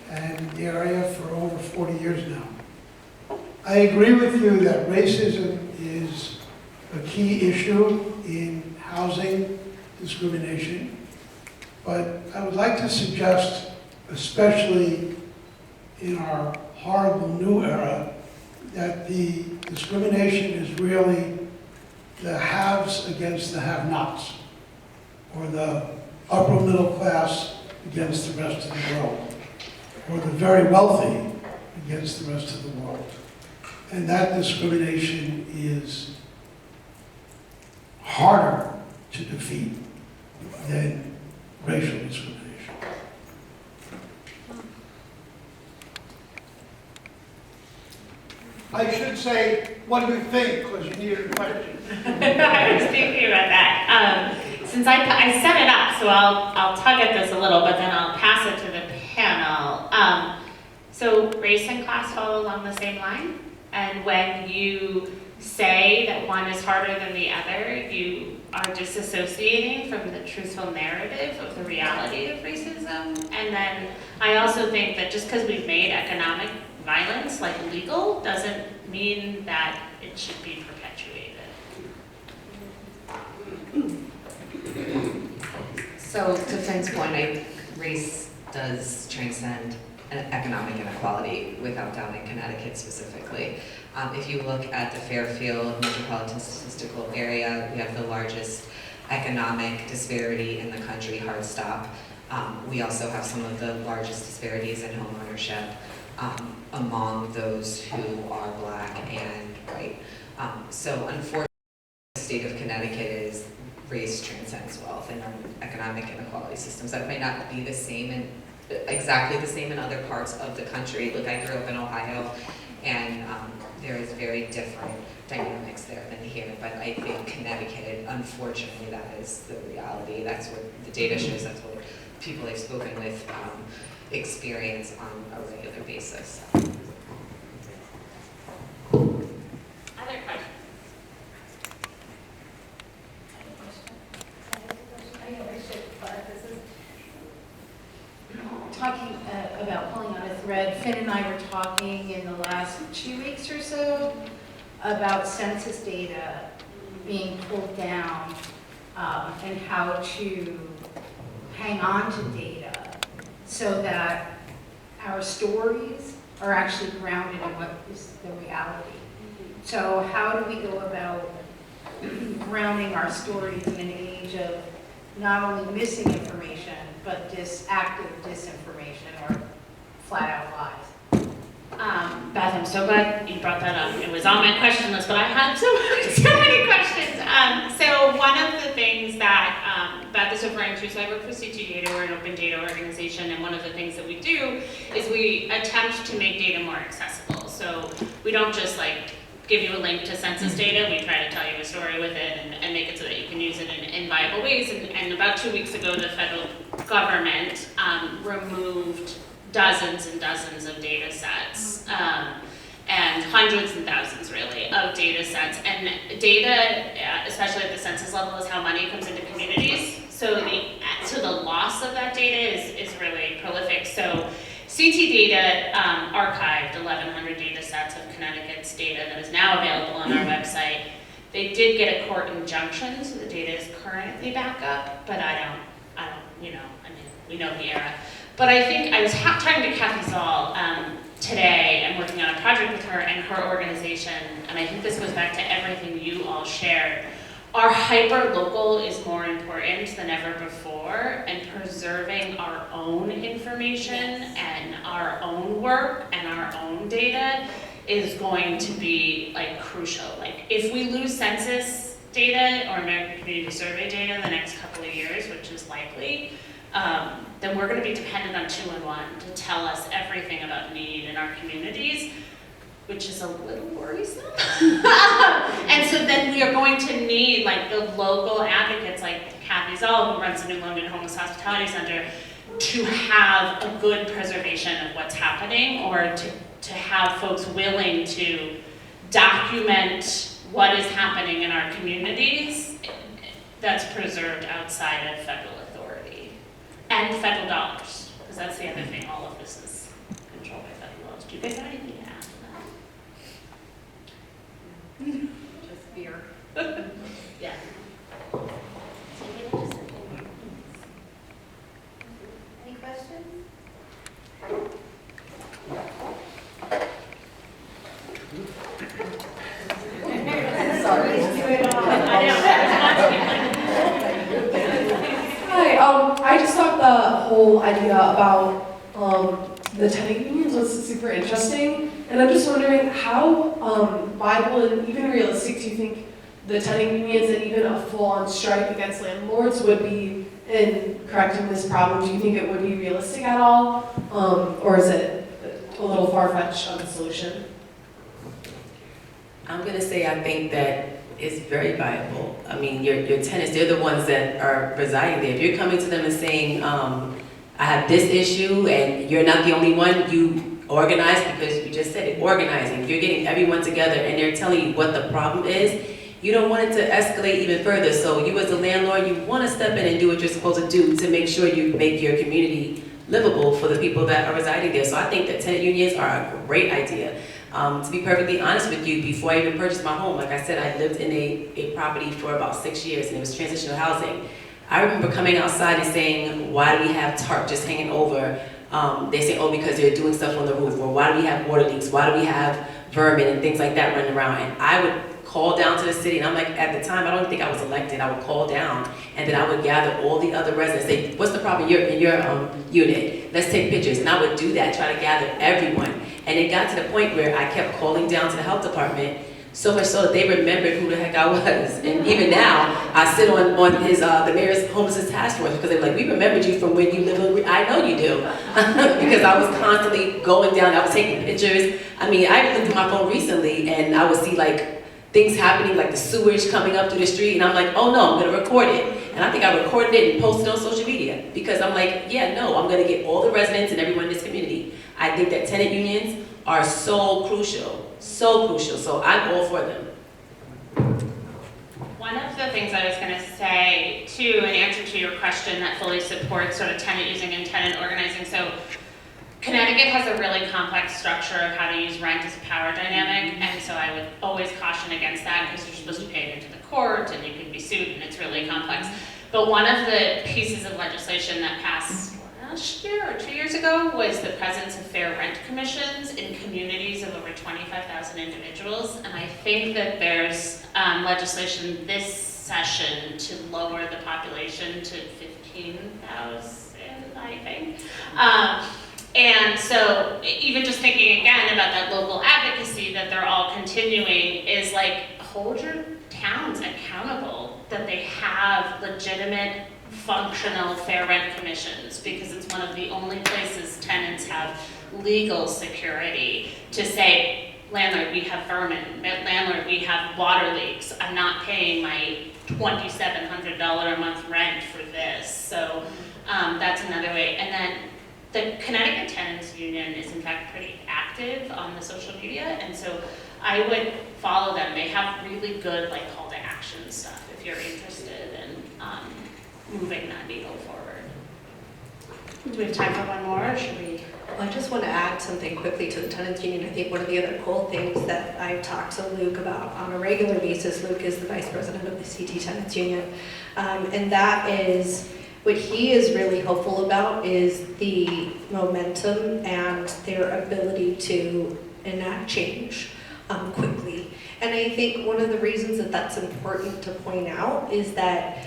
and the area for over 40 years now. I agree with you that racism is a key issue in housing discrimination, but I would like to suggest, especially in our horrible new era, that the discrimination is really the haves against the have-nots, or the upper middle class against the rest of the world, or the very wealthy against the rest of the world. And that discrimination is harder to defeat than racial discrimination. I should say, what do you think, because you needed a question. I was thinking about that. Since I set it up, so I'll tug at this a little, but then I'll pass it to the panel. So race and class follow along the same line, and when you say that one is harder than the other, you are disassociating from the truthful narrative of the reality of racism. And then I also think that just because we've made economic violence legal doesn't mean that it should be perpetuated. So to Finn's point, race does transcend economic inequality without doubt in Connecticut specifically. If you look at the Fairfield Metropolitan Statistical Area, we have the largest economic disparity in the country, hard stop. We also have some of the largest disparities in home ownership among those who are Black and white. So unfortunately, the state of Connecticut is race transcends wealth, and our economic inequality systems that might not be the same and exactly the same in other parts of the country. Look, I grew up in Ohio, and there is very different dynamics there than here, but I think Connecticut, unfortunately, that is the reality. That's what the data shows, that's what people I've spoken with experience on a regular basis. Other questions? Talking about pulling on a thread, Finn and I were talking in the last 2 weeks or so about census data being pulled down and how to hang on to data so that our stories are actually grounded in what is the reality. So how do we go about grounding our stories in an age of not only missing information, but active disinformation or flat out lies? Beth, I'm so glad you brought that up. It was on my question list, but I had so many questions. So one of the things that Beth is referring to, so I work for CT Data, we're an open data organization, and one of the things that we do is we attempt to make data more accessible. So we don't just give you a link to census data, we try to tell you a story with it and make it so that you can use it in viable ways. And about 2 weeks ago, the federal government removed dozens and dozens of data sets, and hundreds and thousands really of data sets. And data, especially at the census level, is how money comes into communities. So the loss of that data is really prolific. So CT Data archived 1,100 data sets of Connecticut's data that is now available on our website. They did get a court injunction, so the data is currently back up, but we know the era. But I think I was talking to Kathy Zoll today. I'm working on a project with her and her organization, and I think this goes back to everything you all shared, our hyper-local is more important than ever before, and preserving our own information and our own work and our own data is going to be like crucial. Like if we lose census data or American Community Survey data in the next couple of years, which is likely, then we're going to be dependent on 2-in-1 to tell us everything about need in our communities, which is a little worrisome. And so then we are going to need like the local advocates like Kathy Zoll, who runs the New London Homeless Hospitality Center, to have a good preservation of what's happening, or to have folks willing to document what is happening in our communities that's preserved outside of federal authority and federal dollars, because that's the other thing, all of this is controlled by federal dollars. Do you guys have anything to add to that? Just fear. Yeah. Any questions? Hi, I just thought the whole idea about the tenant unions was super interesting, and I'm just wondering how viable and even realistic do you think the tenant unions and even a full-on strike against landlords would be in correcting this problem? Do you think it would be realistic at all, or is it a little far-fetched of a solution? I'm gonna say I think that it's very viable. I mean, your tenants, they're the ones that are residing there. If you're coming to them and saying, I have this issue and you're not the only one, you organize, because you just said it, organizing. You're getting everyone together and they're telling you what the problem is. You don't want it to escalate even further. So you as a landlord, you wanna step in and do what you're supposed to do to make sure you make your community livable for the people that are residing there. So I think that tenant unions are a great idea. To be perfectly honest with you, before I even purchased my home, like I said, I lived in a property for about 6 years and it was transitional housing. I remember coming outside and saying, why do we have tarp just hanging over? They say, oh, because they're doing stuff on the roof, or why do we have water leaks? Why do we have vermin and things like that running around? And I would call down to the city, and I'm like, at the time, I don't think I was elected, I would call down, and then I would gather all the other residents, say, what's the problem in your unit? Let's take pictures, and I would do that, try to gather everyone. And it got to the point where I kept calling down to the health department, so much so that they remembered who the heck I was. And even now, I sit on the mayor's homelessness task force, because they're like, we remembered you from when you lived, I know you do. Because I was constantly going down, I was taking pictures. I mean, I looked at my phone recently, and I would see like, things happening, like the sewage coming up through the street, and I'm like, oh no, I'm gonna record it. And I think I recorded it and posted it on social media, because I'm like, yeah, no, I'm gonna get all the residents and everyone in this community. I think that tenant unions are so crucial, so I'm all for them. One of the things I was going to say, too, in answer to your question that fully supports sort of tenant using and tenant organizing, so Connecticut has a really complex structure of how to use rent as a power dynamic, and so I would always caution against that, because you're supposed to pay it into the court and you can be sued, and it's really complex. But one of the pieces of legislation that passed last year or 2 years ago was the presence of fair rent commissions in communities of over 25,000 individuals, and I think that there's legislation this session to lower the population to 15,000, I think. And so even just thinking again about that local advocacy that they're all continuing is like, hold your towns accountable that they have legitimate, functional, fair rent commissions, because it's one of the only places tenants have legal security to say, landlord, we have vermin, landlord, we have water leaks, I'm not paying my $2,700 a month rent for this. So that's another way. And then the Connecticut Tenants Union is in fact pretty active on the social media, and so I would follow them. They have really good like call to action stuff if you're interested in moving that needle forward. Do we have time for one more, or should we? Well, I just want to add something quickly to the tenants union. I think one of the other cool things that I've talked to Luke about on a regular basis, Luke is the vice president of the CT Tenants Union, and that is, what he is really hopeful about is the momentum and their ability to enact change quickly. And I think one of the reasons that that's important to point out is that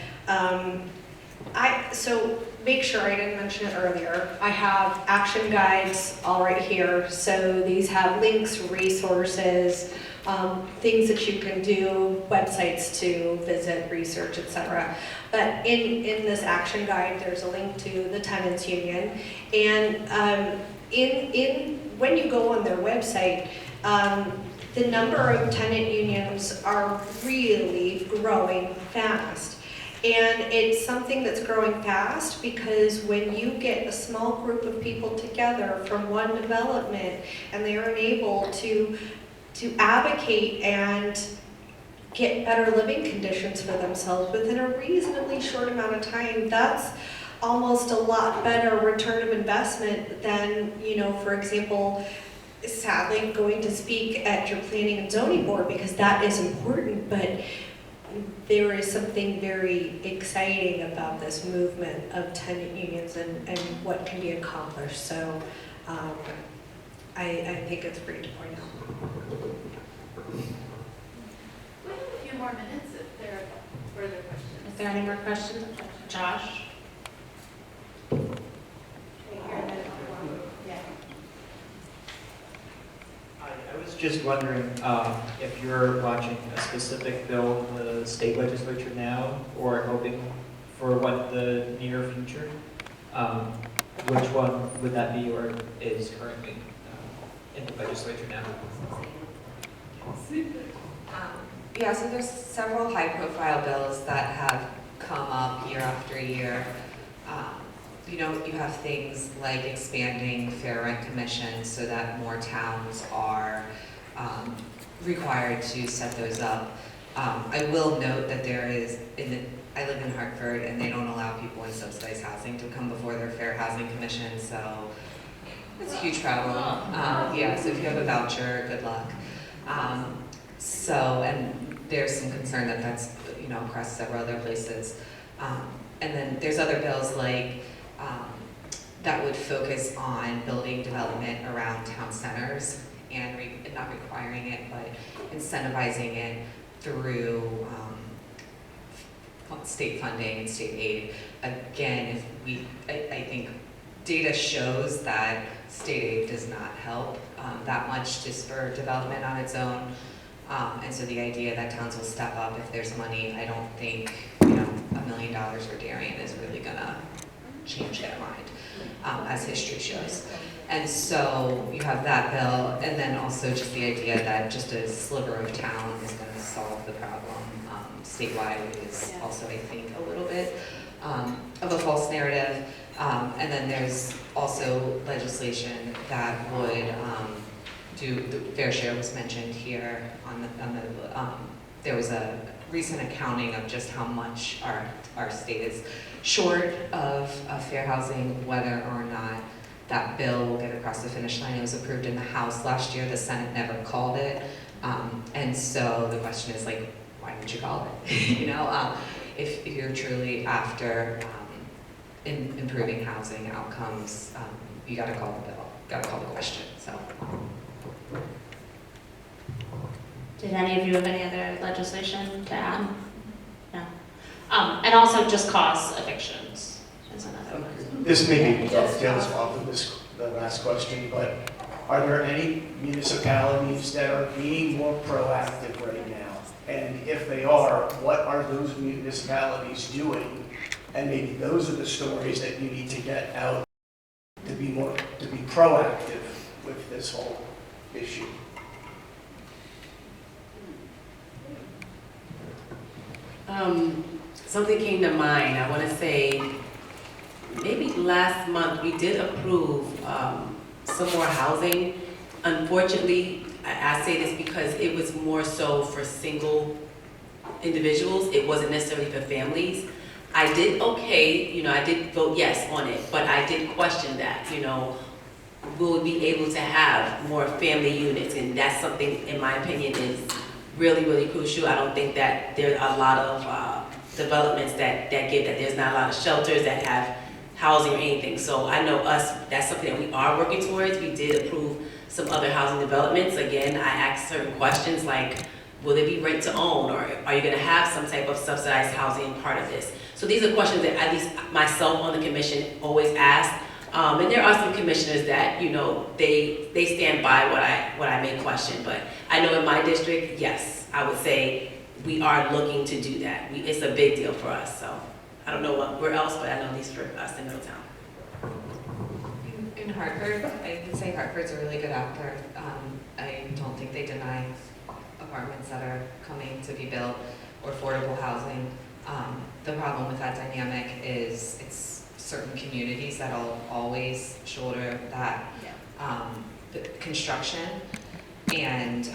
so make sure I didn't mention it earlier, I have action guides all right here. So these have links, resources, things that you can do, websites to visit, research, etc. But in this action guide, there's a link to the tenants union. And when you go on their website, the number of tenant unions are really growing fast. And it's something that's growing fast because when you get a small group of people together from one development and they are able to advocate and get better living conditions for themselves within a reasonably short amount of time, that's almost a lot better return of investment than, for example, sadly going to speak at your planning and zoning board because that is important, but there is something very exciting about this movement of tenant unions and what can be accomplished. So I think it's great to point out. We have a few more minutes if there are further questions. Is there any more questions? Josh? I was just wondering if you're watching a specific bill in the state legislature now or hoping for what the near future, which one would that be or is currently in the legislature now? Yeah, so there's several high-profile bills that have come up year after year. You have things like expanding fair rent commissions so that more towns are required to set those up. I will note that I live in Hartford and they don't allow people in subsidized housing to come before their fair housing commission, so it's a huge problem. Yeah, so if you have a voucher, good luck. And there's some concern that that's across several other places. And then there's other bills like that would focus on building development around town centers and not requiring it, but incentivizing it through state funding and state aid. Again, I think data shows that state aid does not help that much to spur development on its own. And so the idea that towns will step up if there's money, I don't think $1 million for Darien is really gonna change their mind, as history shows. And so you have that bill, and then also just the idea that just a sliver of town is gonna solve the problem statewide is also, I think, a little bit of a false narrative. And then there's also legislation that would the fair share was mentioned here there was a recent accounting of just how much our state is short of fair housing, whether or not that bill will get across the finish line. It was approved in the House last year, the Senate never called it. And so the question is like, why didn't you call it? If you're truly after improving housing outcomes, you gotta call the bill, gotta call the question, so. Did any of you have any other legislation to add? No. And also just cause evictions is another one. This may be dovetails off of the last question, but are there any municipalities that are being more proactive right now? And if they are, what are those municipalities doing? And maybe those are the stories that you need to get out to be proactive with this whole issue. Something came to mind. I want to say maybe last month we did approve some more housing. Unfortunately, I say this because it was more so for single individuals. It wasn't necessarily for families. I did okay, I did vote yes on it, but I did question that, will we be able to have more family units? And that's something, in my opinion, is really, really crucial. I don't think that there are a lot of developments that give that. There's not a lot of shelters that have housing or anything. So I know that's something that we are working towards. We did approve some other housing developments. Again, I asked certain questions like, Will there be rent to own, or are you gonna have some type of subsidized housing part of this? So these are questions that at least myself on the commission always ask. And there are some commissioners that, you know, they stand by what I may question, but I know in my district, yes, I would say we are looking to do that. It's a big deal for us, so I don't know where else, but I know at least for us in Middletown. In Hartford, I would say Hartford's a really good actor. I don't think they deny apartments that are coming to be built or affordable housing. The problem with that dynamic is it's certain communities that'll always shoulder that the construction, and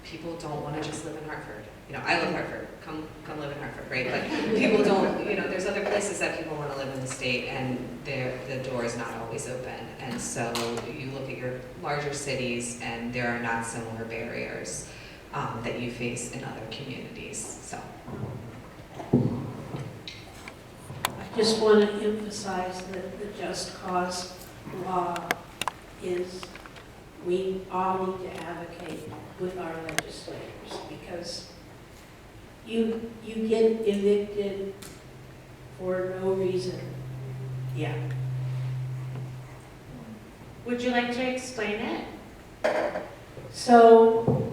people don't want to just live in Hartford. You know, I love Hartford. Come live in Hartford, right? But people don't. You know, there's other places that people want to live in the state, and the door is not always open. And so you look at your larger cities, and there are not similar barriers that you face in other communities. So. I just want to emphasize that the just cause law is, we all need to advocate with our legislators, because you get evicted for no reason. Yeah. Would you like to explain it? So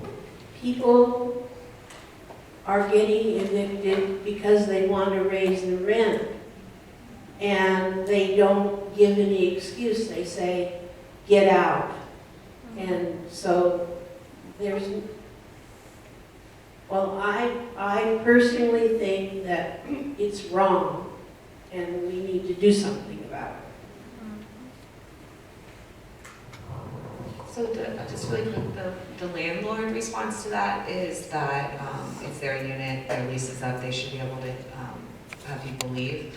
people are getting evicted because they want to raise the rent, and they don't give any excuse. They say, get out. And so there's, well, I personally think that it's wrong, and we need to do something about it. So just really quick, the landlord response to that is that it's their unit, their lease is up, they should be able to have people leave.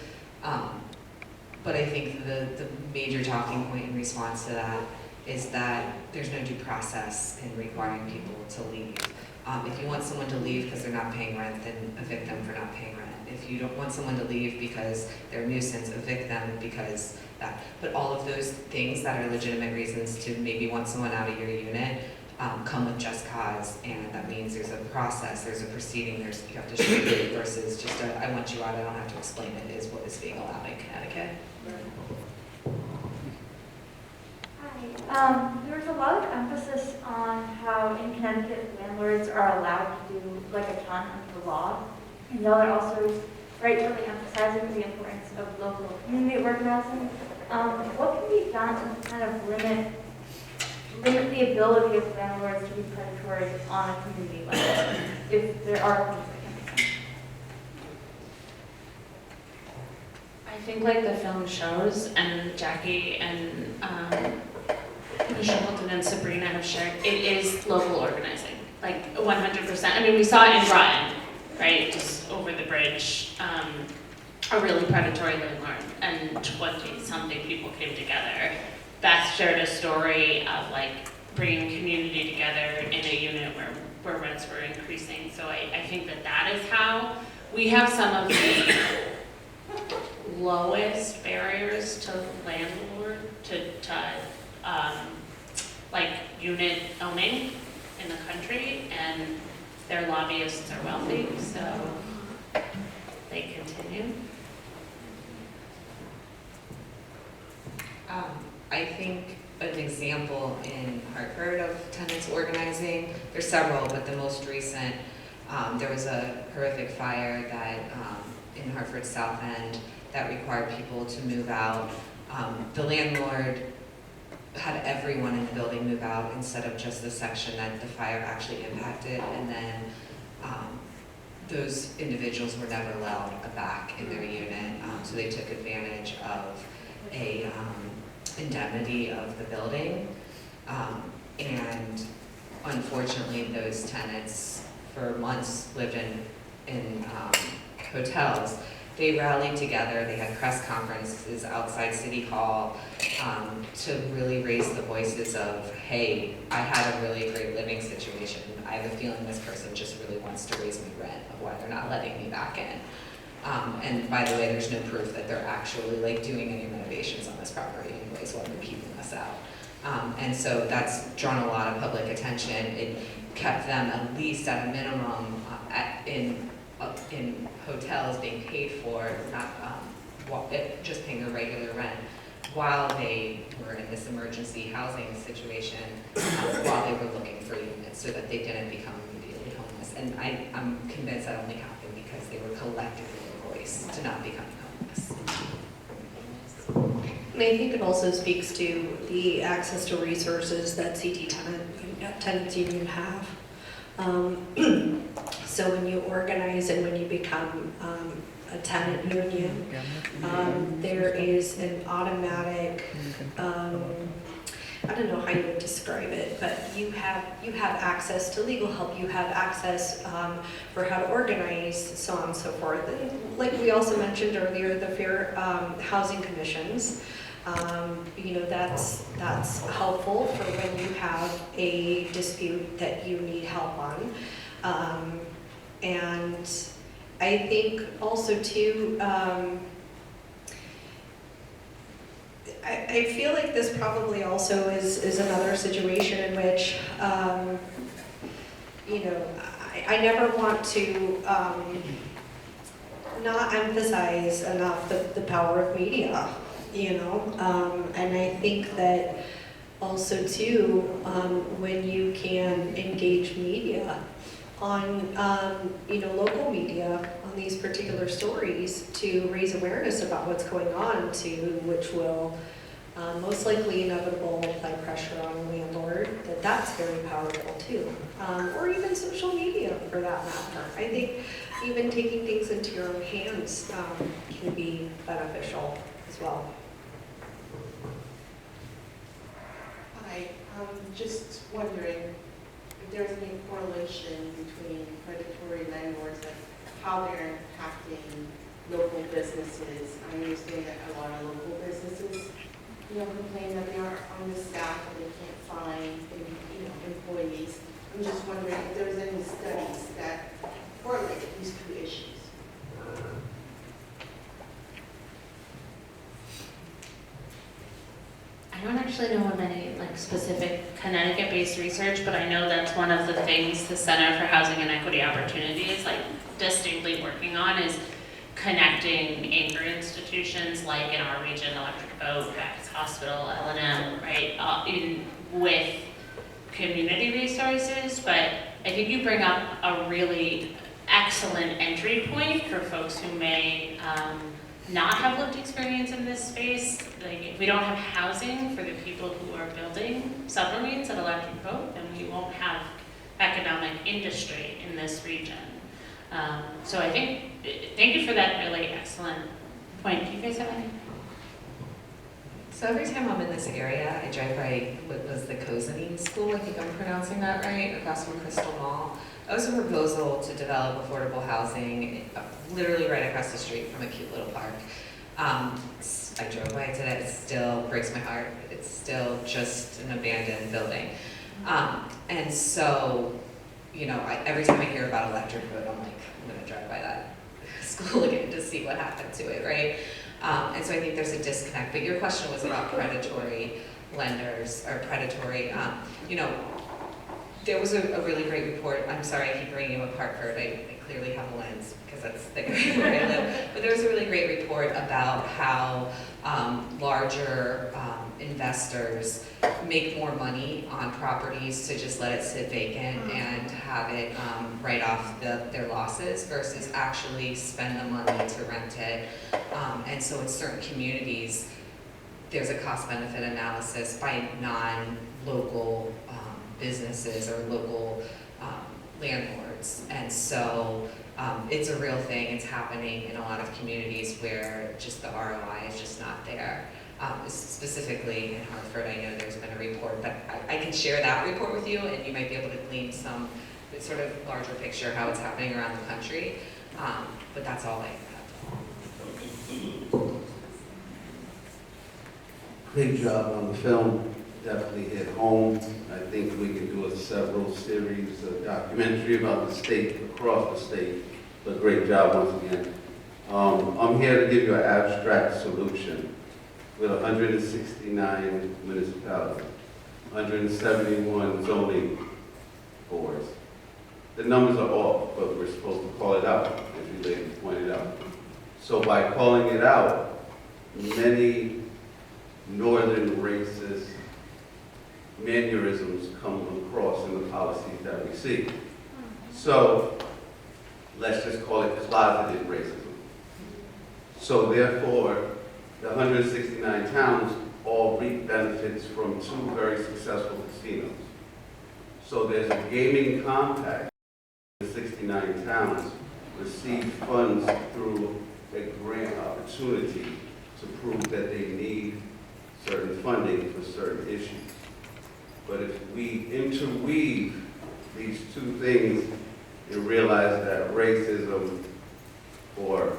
But I think the major talking point in response to that is that there's no due process in requiring people to leave. If you want someone to leave because they're not paying rent, then evict them for not paying rent. If you don't want someone to leave because they're a nuisance, evict them because that. But all of those things that are legitimate reasons to maybe want someone out of your unit come with just cause, and that means there's a process, there's a proceeding, you have to show it versus just a, I want you out, I don't have to explain it, is what is being allowed in Connecticut. There's a lot of emphasis on how in Connecticut landlords are allowed to do like a ton under the law. And y'all are also rightfully emphasizing the importance of local community organizing. What can be done to kind of limit the ability of landlords to be predatory on a community level, if there are things that can be done? I think like the film shows, and Jackie and Michelle Hilton and Sabrina have shared, it is local organizing, like 100%. I mean, we saw it in Groton, right, just over the bridge, a really predatory landlord, and 20-something people came together. Beth shared a story of like bringing community together in a unit where rents were increasing. So I think that is how we have some of the lowest barriers to landlord, to like unit owning in the country, and their lobbyists are wealthy, so they continue. I think an example in Hartford of tenants organizing, there's several, but the most recent, there was a horrific fire that in Hartford South End that required people to move out. The landlord had everyone in the building move out instead of just the section that the fire actually impacted, and then those individuals were never allowed back in their unit, so they took advantage of a indemnity of the building, and unfortunately those tenants for months lived in hotels. They rallied together, they had press conferences outside City Hall to really raise the voices of, hey, I had a really great living situation. I have a feeling this person just really wants to raise my rent of why they're not letting me back in. And by the way, there's no proof that they're actually like doing any renovations on this property anyways while they're keeping us out. And so that's drawn a lot of public attention. kept them at least at a minimum in hotels being paid for, not just paying their regular rent, while they were in this emergency housing situation, while they were looking for units, so that they didn't become immediately homeless. And I'm convinced that only happened because they were collectively voiced to not become homeless. And I think it also speaks to the access to resources that tenants union have. So when you organize and when you become a tenant union, there is an automatic, I don't know how you would describe it, but you have access to legal help, you have access for how to organize, so on and so forth. And like we also mentioned earlier, the fair housing commissions, you know, that's helpful for when you have a dispute that you need help on. And I think also too, I feel like this probably also is another situation in which, you know, I never want to not emphasize enough the power of media, you know, and I think that also too, when you can engage media on, you know, local media on these particular stories to raise awareness about what's going on, which will most likely inevitable apply pressure on a landlord, that's very powerful too. Or even social media for that matter. I think even taking things into your own hands can be beneficial as well. Hi, I'm just wondering if there's any correlation between predatory landlords and how they're impacting local businesses. I understand that a lot of local businesses, you know, complain that they aren't on the staff and they can't find, you know, employees. I'm just wondering if there's any studies that correlate these two issues. I don't actually know of any like specific Connecticut-based research, but I know that's one of the things the Center for Housing and Equity Opportunity is like distinctly working on, is connecting anchor institutions like in our region, Electric Boat, Baptist Hospital, L&M, right, in with community resources. But I think you bring up a really excellent entry point for folks who may not have lived experience in this space. Like, if we don't have housing for the people who are building submarines at Electric Boat, then we won't have economic industry in this region. So I think, thank you for that really excellent point. Do you guys have any? So every time I'm in this area, I drive by what was the Cozenine School, I think I'm pronouncing that right, across from Crystal Mall. That was a proposal to develop affordable housing literally right across the street from a cute little park. I drove by it today, it still breaks my heart. It's still just an abandoned building. And so, you know, every time I hear about Electric Boat, I'm like, I'm gonna drive by that school again to see what happened to it, right? And so I think there's a disconnect. But your question was about predatory lenders, or predatory, you know, there was a really great report. I'm sorry I keep bringing up Hartford. I clearly have a lens because that's the area where I live. But there was a really great report about how larger investors make more money on properties to just let it sit vacant and have it write off their losses versus actually spend the money to rent it. And so in certain communities, there's a cost-benefit analysis by non-local businesses or local landlords. And so it's a real thing. It's happening in a lot of communities where just the ROI is just not there. Specifically in Hartford, I know there's been a report, but I can share that report with you and you might be able to glean some sort of larger picture how it's happening around the country. But that's all I have. Great job on the film. Definitely hit home. I think we can do a several series of documentary about the state, across the state. But great job once again. I'm here to give you an abstract solution. With 169 municipalities, 171 zoning boards. The numbers are off, but we're supposed to call it out, as you ladies pointed out. So by calling it out, many northern racist mannerisms come across in the policies that we see. So let's just call it closeted racism. So therefore, the 169 towns all reap benefits from 2 very successful casinos. So there's a gaming compact. The 69 towns receive funds through a grant opportunity to prove that they need certain funding for certain issues. But if we interweave these 2 things and realize that racism or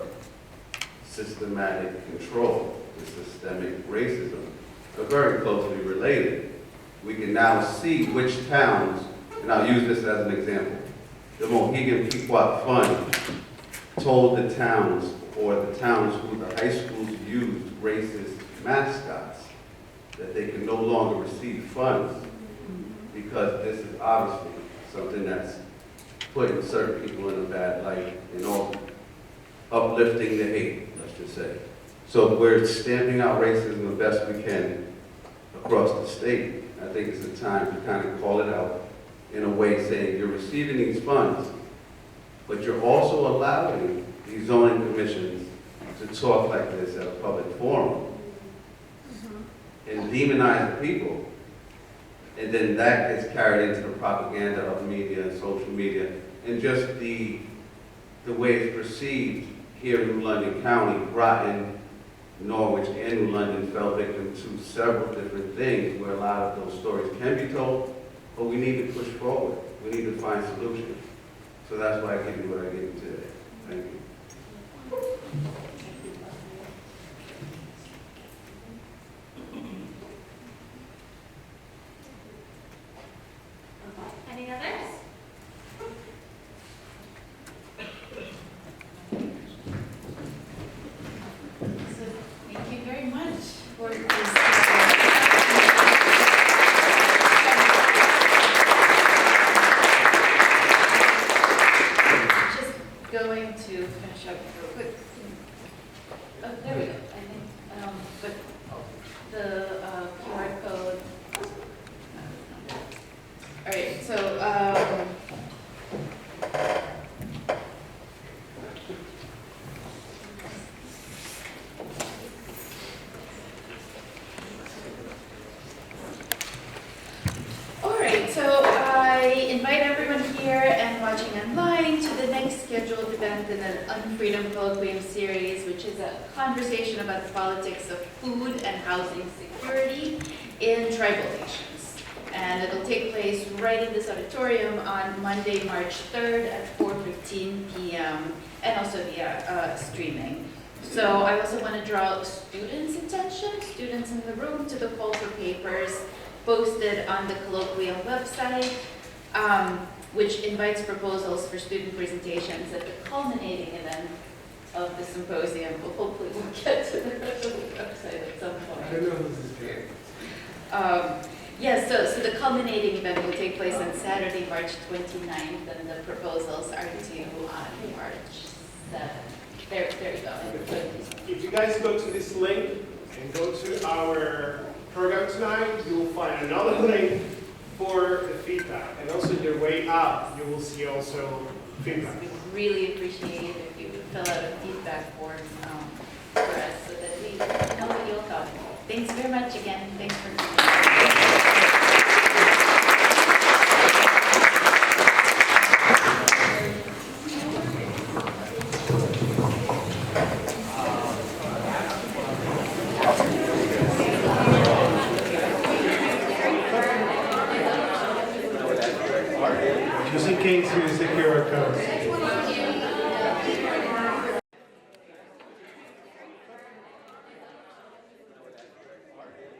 systematic control and systemic racism are very closely related, we can now see which towns, and I'll use this as an example. The Mohegan Pequot Fund told the towns, or the towns who the high schools used racist mascots, that they can no longer receive funds because this is obviously something that's putting certain people in a bad light and all uplifting the hate, let's just say. So we're stamping out racism the best we can across the state. I think it's a time to kind of call it out in a way saying you're receiving these funds, but you're also allowing these zoning commissions to talk like this at a public forum and demonize the people. And then that gets carried into the propaganda of media and social media and just the way it's perceived here in New London County. Groton, Norwich, and New London fell victim to several different things where a lot of those stories can be told, but we need to push forward. We need to find solutions. So that's why I give you what I give you today. Thank you. Any others? So thank you very much for this. Just going to finish up real quick. Oh, there we go. I think, but the QR code. All right, so, all right, so I invite everyone here and watching online to the next scheduled event in the UnFreedom Colloquium series, which is a conversation about the politics of food and housing security in tribal nations. And it'll take place right in this auditorium on Monday, March 3rd at 4:15 p.m. and also via streaming. So I also want to draw students' attention, students in the room, to the call for papers posted on the Colloquium website, which invites proposals for student presentations at the culminating event of the symposium. Well, hopefully we'll get to the website at some point. I don't know who this is here. Yes, so the culminating event will take place on Saturday, March 29th, and the proposals are due on March 7th. There you go. If you guys go to this link and go to our program tonight, you will find another link for the feedback. And also your way up, you will see also feedback. We really appreciate if you would fill out a feedback form for us so that we know that you'll come. Thanks very much again. Thanks for coming. Just in case you use the QR code.